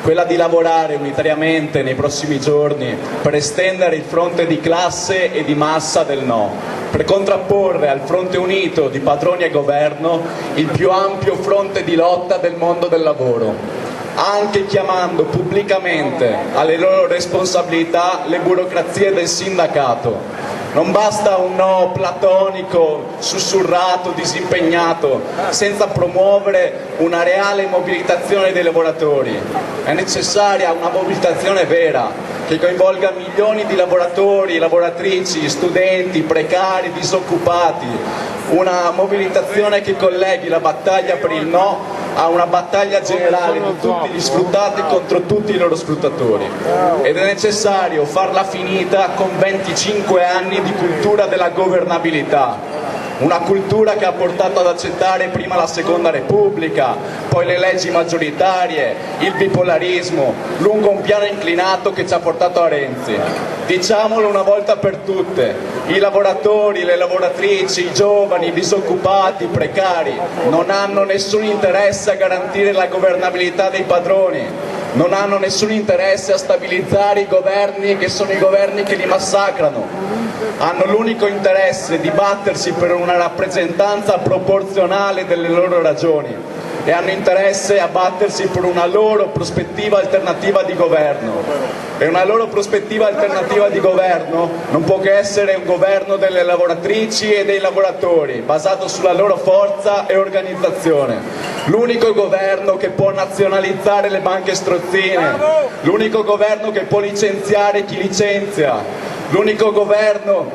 quella di lavorare unitariamente nei prossimi giorni per estendere il fronte di classe e di massa del no, per contrapporre al fronte unito di padroni e governo il più ampio fronte di lotta del mondo del lavoro, anche chiamando pubblicamente alle loro responsabilità le burocrazie del sindacato. Non basta un no platonico, sussurrato, disimpegnato, senza promuovere una reale mobilitazione dei lavoratori. È necessaria una mobilitazione vera, che coinvolga milioni di lavoratori, lavoratrici, studenti, precari, disoccupati, una mobilitazione che colleghi la battaglia per il no a una battaglia generale di tutti gli sfruttati contro tutti i loro sfruttatori. Ed è necessario farla finita con 25 anni di cultura della governabilità, una cultura che ha portato ad accettare prima la Seconda Repubblica, poi le leggi maggioritarie, il bipolarismo, lungo un piano inclinato che ci ha portato a Renzi. Diciamolo una volta per tutte, i lavoratori, le lavoratrici, i giovani, i disoccupati, i precari non hanno nessun interesse a garantire la governabilità dei padroni, non hanno nessun interesse a stabilizzare i governi che sono i governi che li massacrano, hanno l'unico interesse di battersi per una rappresentanza proporzionale delle loro ragioni e hanno interesse a battersi per una loro prospettiva alternativa di governo. E una loro prospettiva alternativa di governo non può che essere un governo delle lavoratrici e dei lavoratori, basato sulla loro forza e organizzazione. L'unico governo che può nazionalizzare le banche strozzine, l'unico governo che può licenziare chi licenzia, l'unico governo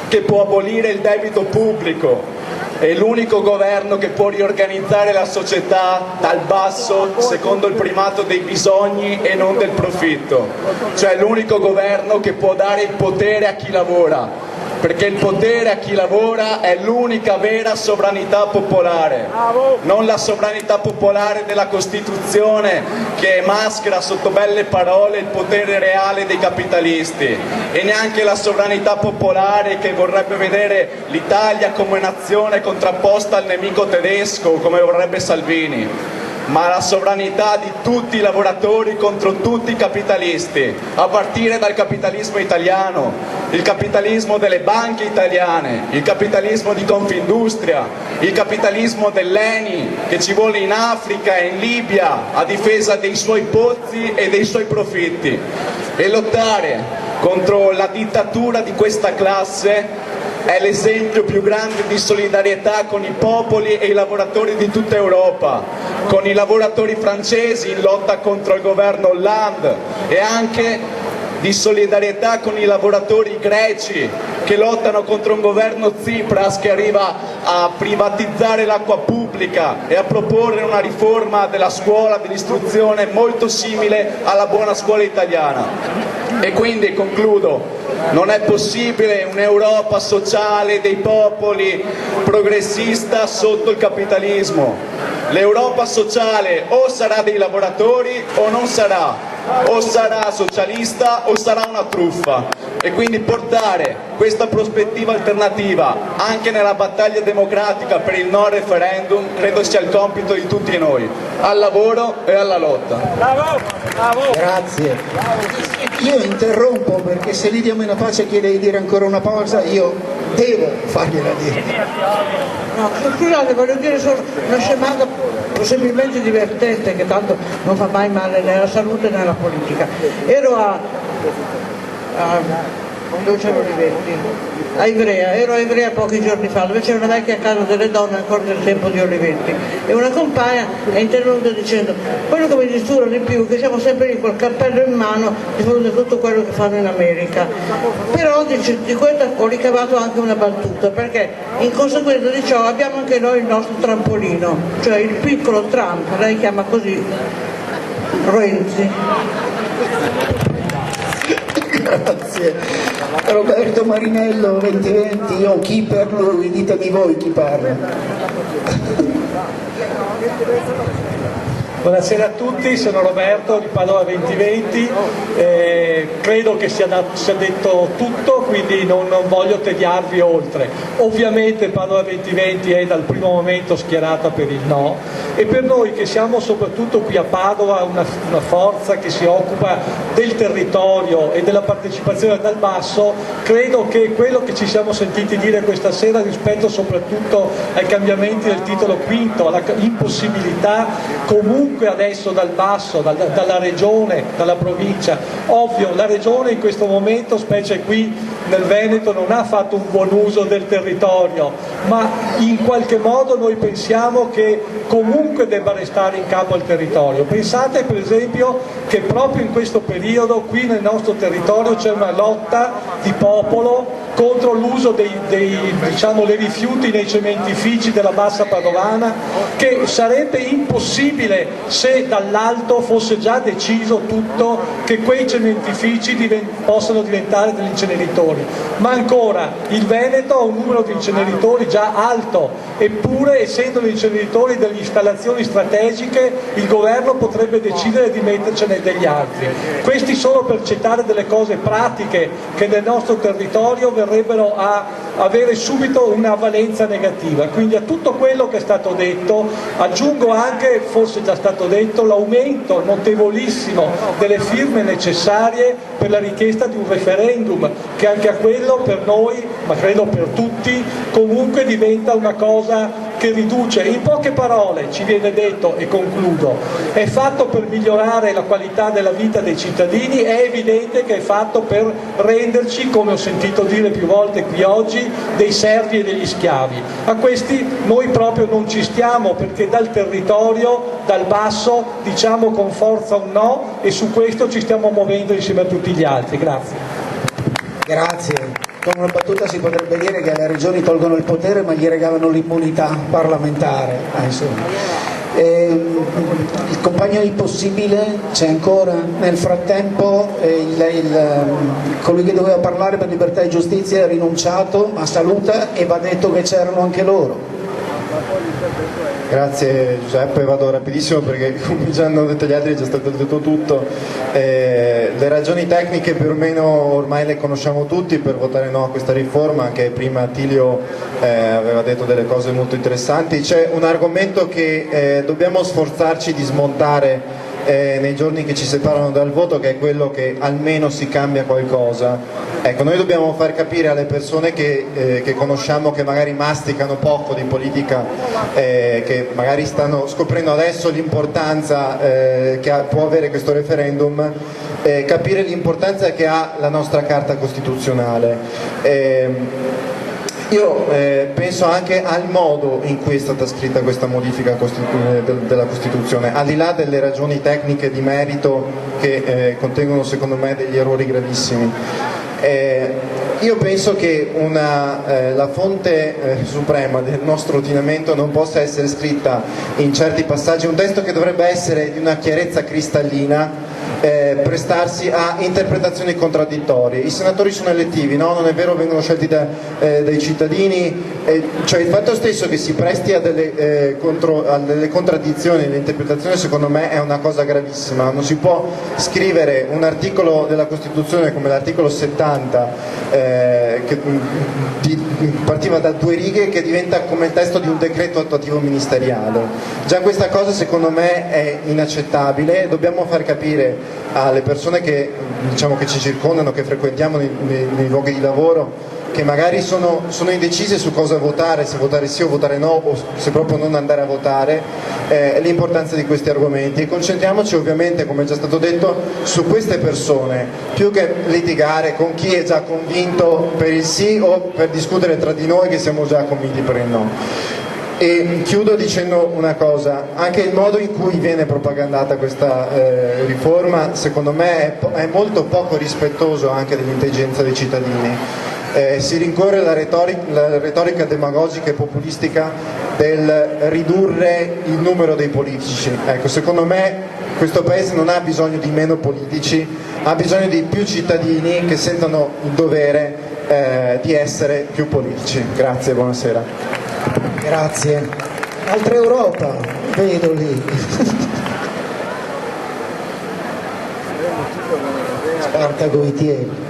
che può abolire il debito pubblico, è l'unico governo che può riorganizzare la società dal basso secondo il primato dei bisogni e non del profitto, cioè l'unico governo che può dare il potere a chi lavora, perché il potere a chi lavora è l'unica vera sovranità popolare, non la sovranità popolare della Costituzione che maschera sotto belle parole il potere reale dei capitalisti, e neanche la sovranità popolare che vorrebbe vedere l'Italia come nazione contrapposta al nemico tedesco, come vorrebbe Salvini, ma la sovranità di tutti i lavoratori contro tutti i capitalisti, a partire dal capitalismo italiano, il capitalismo delle banche italiane, il capitalismo di Confindustria, il capitalismo dell'ENI che ci vuole in Africa e in Libia a difesa dei suoi pozzi e dei suoi profitti. E lottare contro la dittatura di questa classe è l'esempio più grande di solidarietà con i popoli e i lavoratori di tutta Europa, con i lavoratori francesi in lotta contro il governo Hollande, e anche di solidarietà con i lavoratori greci che lottano contro un governo Tsipras che arriva a privatizzare l'acqua pubblica e a proporre una riforma della scuola, dell'istruzione molto simile alla buona scuola italiana. E quindi concludo, non è possibile un'Europa sociale dei popoli, progressista sotto il capitalismo. L'Europa sociale o sarà dei lavoratori o non sarà, o sarà socialista o sarà una truffa. E quindi portare questa prospettiva alternativa anche nella battaglia democratica per il no referendum credo sia il compito di tutti noi. Al lavoro e alla lotta. Grazie. Io interrompo perché se Lidia Menapace chiede di dire ancora una cosa io devo fargliela dire. No, scusate, voglio dire solo una scemata possibilmente divertente che tanto non fa mai male né alla salute né alla politica. Ero dove c'era Olivetti? A Ivrea, ero a Ivrea pochi giorni fa, dove c'era una vecchia casa delle donne ancora del tempo di Olivetti, e una compagna è intervenuta dicendo: quello che mi disturba di più è che siamo sempre lì col cappello in mano di fronte a tutto quello che fanno in America. Però dice, di questa ho ricavato anche una battuta, perché in conseguenza di ciò abbiamo anche noi il nostro trampolino, cioè il piccolo Trump, lei chiama così Renzi. Grazie. Roberto Marinello 2020, io chi per lui, ditemi voi chi parla. Buonasera a tutti, sono Roberto di Padova 2020, credo che sia detto tutto, quindi non voglio tediarvi oltre. Ovviamente Padova 2020 è dal primo momento schierata per il no, e per noi che siamo soprattutto qui a Padova una forza che si occupa del territorio e della partecipazione dal basso, credo che quello che ci siamo sentiti dire questa sera rispetto soprattutto ai cambiamenti del titolo quinto, alla impossibilità comunque adesso dal basso, dalla regione, dalla provincia, ovvio la Regione in questo momento, specie qui nel Veneto, non ha fatto un buon uso del territorio, ma in qualche modo noi pensiamo che comunque debba restare in capo al territorio. Pensate per esempio che proprio in questo periodo qui nel nostro territorio c'è una lotta di popolo contro l'uso dei rifiuti nei cementifici della Bassa Padovana, che sarebbe impossibile se dall'alto fosse già deciso tutto che quei cementifici possano diventare degli inceneritori. Ma ancora, il Veneto ha un numero di inceneritori già alto, eppure essendo gli inceneritori delle installazioni strategiche il governo potrebbe decidere di mettercene degli altri. Questi solo per citare delle cose pratiche che nel nostro territorio verrebbero a avere subito una valenza negativa. Quindi a tutto quello che è stato detto aggiungo anche, forse già stato detto, l'aumento notevolissimo delle firme necessarie per la richiesta di un referendum, che anche a quello per noi, ma credo per tutti, comunque diventa una cosa che riduce. In poche parole ci viene detto, e concludo, è fatto per migliorare la qualità della vita dei cittadini, è evidente che è fatto per renderci, come ho sentito dire più volte qui oggi, dei servi e degli schiavi. A questi noi proprio non ci stiamo, perché dal territorio, dal basso, diciamo con forza un no, e su questo ci stiamo muovendo insieme a tutti gli altri. Grazie. Grazie. Con una battuta si potrebbe dire che le regioni tolgono il potere ma gli regalano l'immunità parlamentare. Il compagno di Possibile c'è ancora? Nel frattempo colui che doveva parlare per Libertà e Giustizia ha rinunciato, ma saluta e va detto che c'erano anche loro. Grazie Giuseppe, vado rapidissimo perché come già hanno detto gli altri è già stato detto tutto. Le ragioni tecniche più o meno ormai le conosciamo tutti per votare no a questa riforma, anche prima Attilio aveva detto delle cose molto interessanti. C'è un argomento che dobbiamo sforzarci di smontare nei giorni che ci separano dal voto, che è quello che almeno si cambia qualcosa. Ecco, noi dobbiamo far capire alle persone che conosciamo, che magari masticano poco di politica, che magari stanno scoprendo adesso l'importanza che può avere questo referendum, capire l'importanza che ha la nostra Carta Costituzionale. Io penso anche al modo in cui è stata scritta questa modifica della Costituzione, al di là delle ragioni tecniche di merito che contengono secondo me degli errori gravissimi. Io penso che la fonte suprema del nostro ordinamento non possa essere scritta in certi passaggi, un testo che dovrebbe essere di una chiarezza cristallina, prestarsi a interpretazioni contraddittorie. I senatori sono elettivi, no? Non è vero, vengono scelti dai cittadini, cioè il fatto stesso che si presti a delle contraddizioni nell'interpretazione secondo me è una cosa gravissima. Non si può scrivere un articolo della Costituzione come l'articolo 70 che partiva da 2 righe, che diventa come il testo di un decreto attuativo ministeriale. Già questa cosa secondo me è inaccettabile. Dobbiamo far capire alle persone che ci circondano, che frequentiamo nei luoghi di lavoro, che magari sono indecise su cosa votare, se votare sì o votare no, o se proprio non andare a votare, l'importanza di questi argomenti, e concentriamoci ovviamente, come è già stato detto, su queste persone, più che litigare con chi è già convinto per il sì o per discutere tra di noi che siamo già convinti per il no. E chiudo dicendo una cosa: anche il modo in cui viene propagandata questa riforma secondo me è molto poco rispettoso anche dell'intelligenza dei cittadini. Si rincorre la retorica demagogica e populistica del ridurre il numero dei politici. Ecco, secondo me questo Paese non ha bisogno di meno politici, ha bisogno di più cittadini che sentono il dovere di essere più politici. Grazie, buonasera. Grazie. Altra Europa, vedo lì. Spartaco Itieri.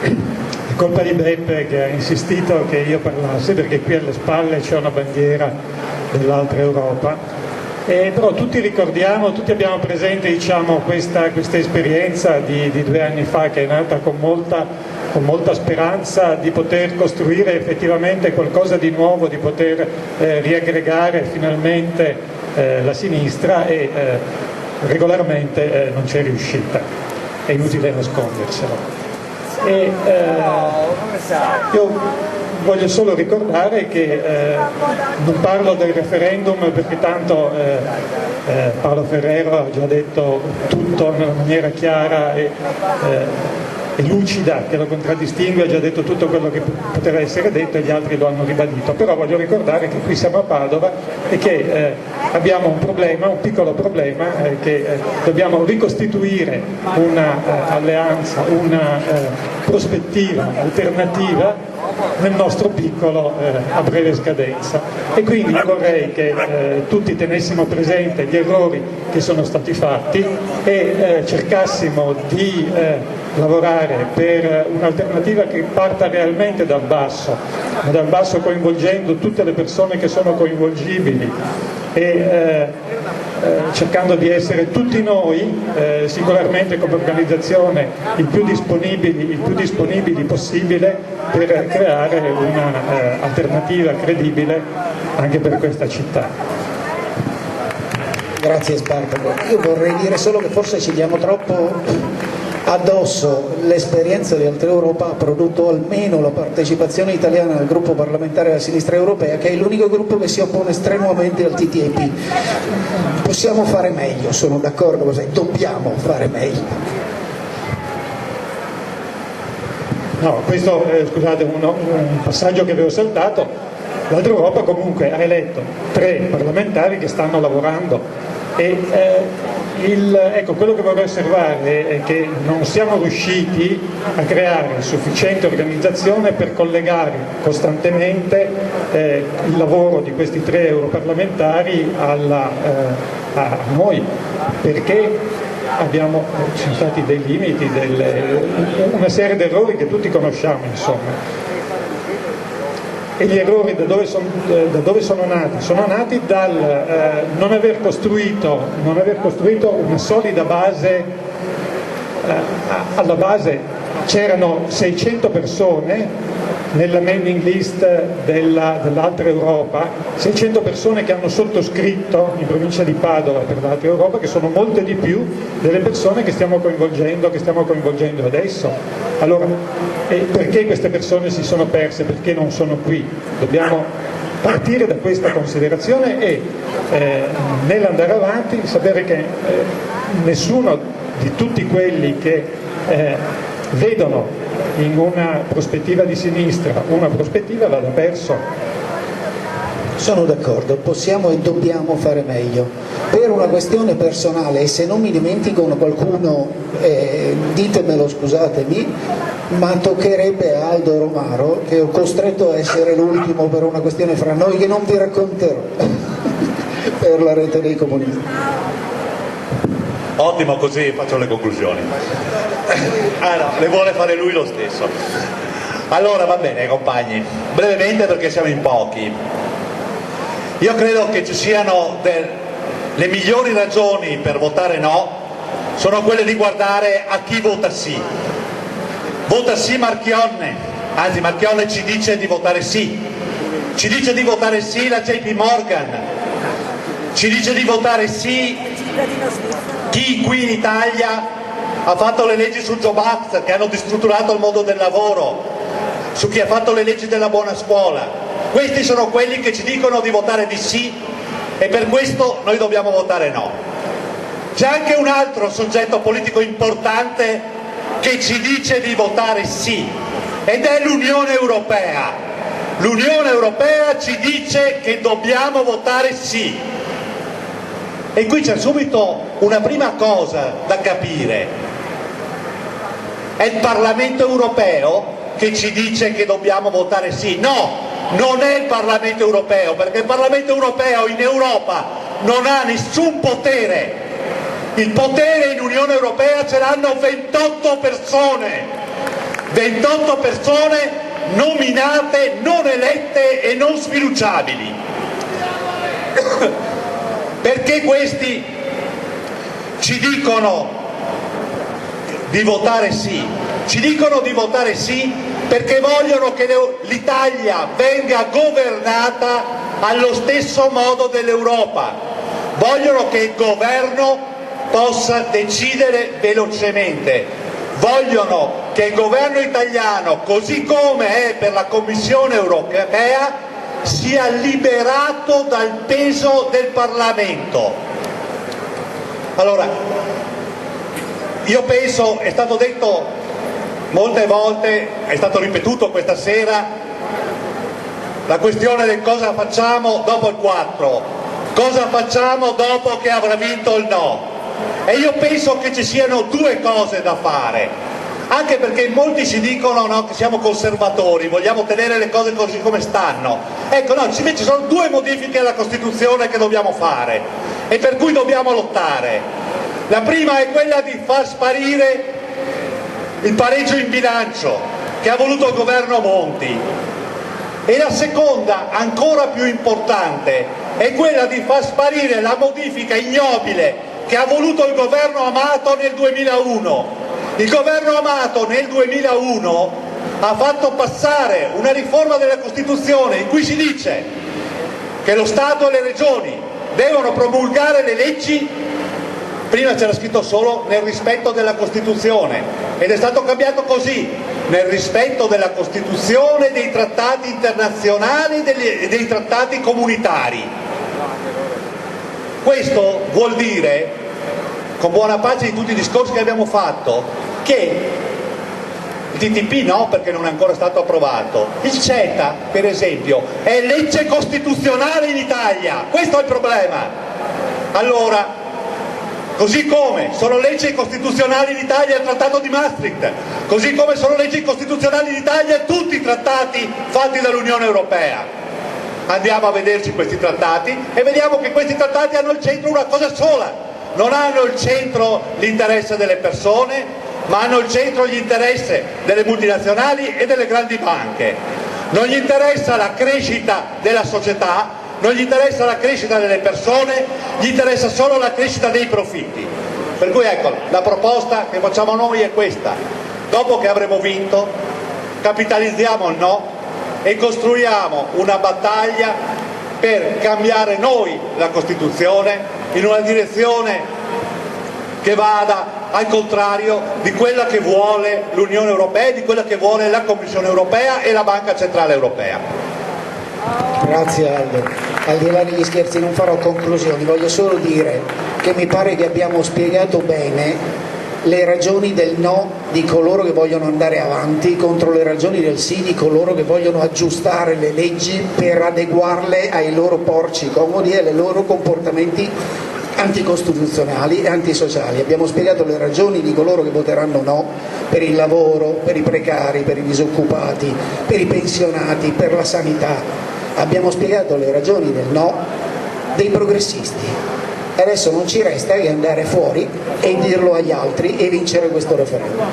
È colpa di Beppe che ha insistito che io parlassi, perché qui alle spalle c'è una bandiera dell'altra Europa, però tutti ricordiamo, tutti abbiamo presente questa esperienza di 2 anni fa, che è nata con molta speranza di poter costruire effettivamente qualcosa di nuovo, di poter riaggregare finalmente la sinistra, e regolarmente non c'è riuscita, è inutile nasconderselo. E io voglio solo ricordare che non parlo del referendum perché tanto Paolo Ferrero ha già detto tutto nella maniera chiara e lucida che lo contraddistingue, ha già detto tutto quello che poteva essere detto e gli altri lo hanno ribadito, però voglio ricordare che qui siamo a Padova e che abbiamo un problema, un piccolo problema, che dobbiamo ricostituire una alleanza, una prospettiva alternativa nel nostro piccolo a breve scadenza, e quindi vorrei che tutti tenessimo presente gli errori che sono stati fatti e cercassimo di lavorare per un'alternativa che parta realmente dal basso, ma dal basso coinvolgendo tutte le persone che sono coinvolgibili e cercando di essere tutti noi, singolarmente come organizzazione, il più disponibili possibile per creare un'alternativa credibile anche per questa città. Grazie Spartaco. Io vorrei dire solo che forse ci diamo troppo addosso. L'esperienza di Altra Europa ha prodotto almeno la partecipazione italiana al gruppo parlamentare della sinistra europea, che è l'unico gruppo che si oppone strenuamente al TTIP. Possiamo fare meglio, sono d'accordo con te, dobbiamo fare meglio. No, questo scusate, un passaggio che avevo saltato. L'Altra Europa comunque ha eletto 3 parlamentari che stanno lavorando e ecco, quello che vorrei osservare è che non siamo riusciti a creare sufficiente organizzazione per collegare costantemente il lavoro di questi 3 europarlamentari a noi, perché ci sono stati dei limiti, una serie di errori che tutti conosciamo, insomma. E gli errori da dove sono nati? Sono nati dal non aver costruito una solida base. Alla base c'erano 600 persone nella mailing list dell'Altra Europa, 600 persone che hanno sottoscritto in provincia di Padova per l'Altra Europa, che sono molte di più delle persone che stiamo coinvolgendo adesso. Allora, perché queste persone si sono perse? Perché non sono qui? Dobbiamo partire da questa considerazione e nell'andare avanti sapere che nessuno di tutti quelli che vedono in una prospettiva di sinistra una prospettiva vada perso. Sono d'accordo, possiamo e dobbiamo fare meglio. Per una questione personale, e se non mi dimentico qualcuno, ditemelo, scusatemi, ma toccherebbe a Aldo Romaro, che ho costretto a essere l'ultimo per una questione fra noi che non vi racconterò, per la rete dei comunisti. Ottimo, così faccio le conclusioni. Ah no, le vuole fare lui lo stesso. Allora va bene compagni, brevemente perché siamo in pochi. Io credo che ci siano le migliori ragioni per votare no, sono quelle di guardare a chi vota sì. Vota sì Marchionne, anzi Marchionne ci dice di votare sì. Ci dice di votare sì la JP Morgan, ci dice di votare sì chi qui in Italia ha fatto le leggi sul Job Act che hanno distrutturato il mondo del lavoro, su chi ha fatto le leggi della buona scuola. Questi sono quelli che ci dicono di votare di sì e per questo noi dobbiamo votare no. C'è anche un altro soggetto politico importante che ci dice di votare sì ed è l'Unione Europea. L'Unione Europea ci dice che dobbiamo votare sì. E qui c'è subito una prima cosa da capire. È il Parlamento Europeo che ci dice che dobbiamo votare sì. No, non è il Parlamento Europeo, perché il Parlamento Europeo in Europa non ha nessun potere. Il potere in Unione Europea ce l'hanno 28 persone. 28 persone nominate, non elette e non sfiduciabili. Perché questi ci dicono di votare sì? Ci dicono di votare sì perché vogliono che l'Italia venga governata allo stesso modo dell'Europa. Vogliono che il governo possa decidere velocemente. Vogliono che il governo italiano, così come è per la Commissione europea, sia liberato dal peso del Parlamento. Allora, io penso, è stato detto molte volte, è stato ripetuto questa sera, la questione del cosa facciamo dopo il 4, cosa facciamo dopo che avrà vinto il no. E io penso che ci siano due cose da fare, anche perché molti ci dicono, no, che siamo conservatori, vogliamo tenere le cose così come stanno. Ecco, no, invece ci sono due modifiche alla Costituzione che dobbiamo fare e per cui dobbiamo lottare. La prima è quella di far sparire il pareggio in bilancio che ha voluto il governo Monti, e la seconda, ancora più importante, è quella di far sparire la modifica ignobile che ha voluto il governo Amato nel 2001. Il governo Amato nel 2001 ha fatto passare una riforma della Costituzione in cui si dice che lo Stato e le regioni devono promulgare le leggi, prima c'era scritto solo nel rispetto della Costituzione, ed è stato cambiato così: nel rispetto della Costituzione, dei trattati internazionali e dei trattati comunitari. Questo vuol dire, con buona pace di tutti i discorsi che abbiamo fatto, che il TTIP no, perché non è ancora stato approvato, il CETA per esempio è legge costituzionale in Italia, questo è il problema. Allora, così come sono leggi costituzionali in Italia il trattato di Maastricht, così come sono leggi costituzionali in Italia tutti i trattati fatti dall'Unione Europea. Andiamo a vederci questi trattati e vediamo che questi trattati hanno al centro una cosa sola: non hanno al centro l'interesse delle persone, ma hanno al centro l'interesse delle multinazionali e delle grandi banche. Non gli interessa la crescita della società, non gli interessa la crescita delle persone, gli interessa solo la crescita dei profitti. Per cui ecco, la proposta che facciamo noi è questa: dopo che avremo vinto, capitalizziamo il no e costruiamo una battaglia per cambiare noi la Costituzione in una direzione che vada al contrario di quella che vuole l'Unione Europea e di quella che vuole la Commissione Europea e la Banca Centrale Europea. Grazie Aldo. Al di là degli scherzi non farò conclusioni, voglio solo dire che mi pare che abbiamo spiegato bene le ragioni del no di coloro che vogliono andare avanti contro le ragioni del sì di coloro che vogliono aggiustare le leggi per adeguarle ai loro porci comodi e ai loro comportamenti anticostituzionali e antisociali. Abbiamo spiegato le ragioni di coloro che voteranno no per il lavoro, per i precari, per i disoccupati, per i pensionati, per la sanità. Abbiamo spiegato le ragioni del no dei progressisti. Adesso non ci resta che andare fuori e dirlo agli altri e vincere questo referendum.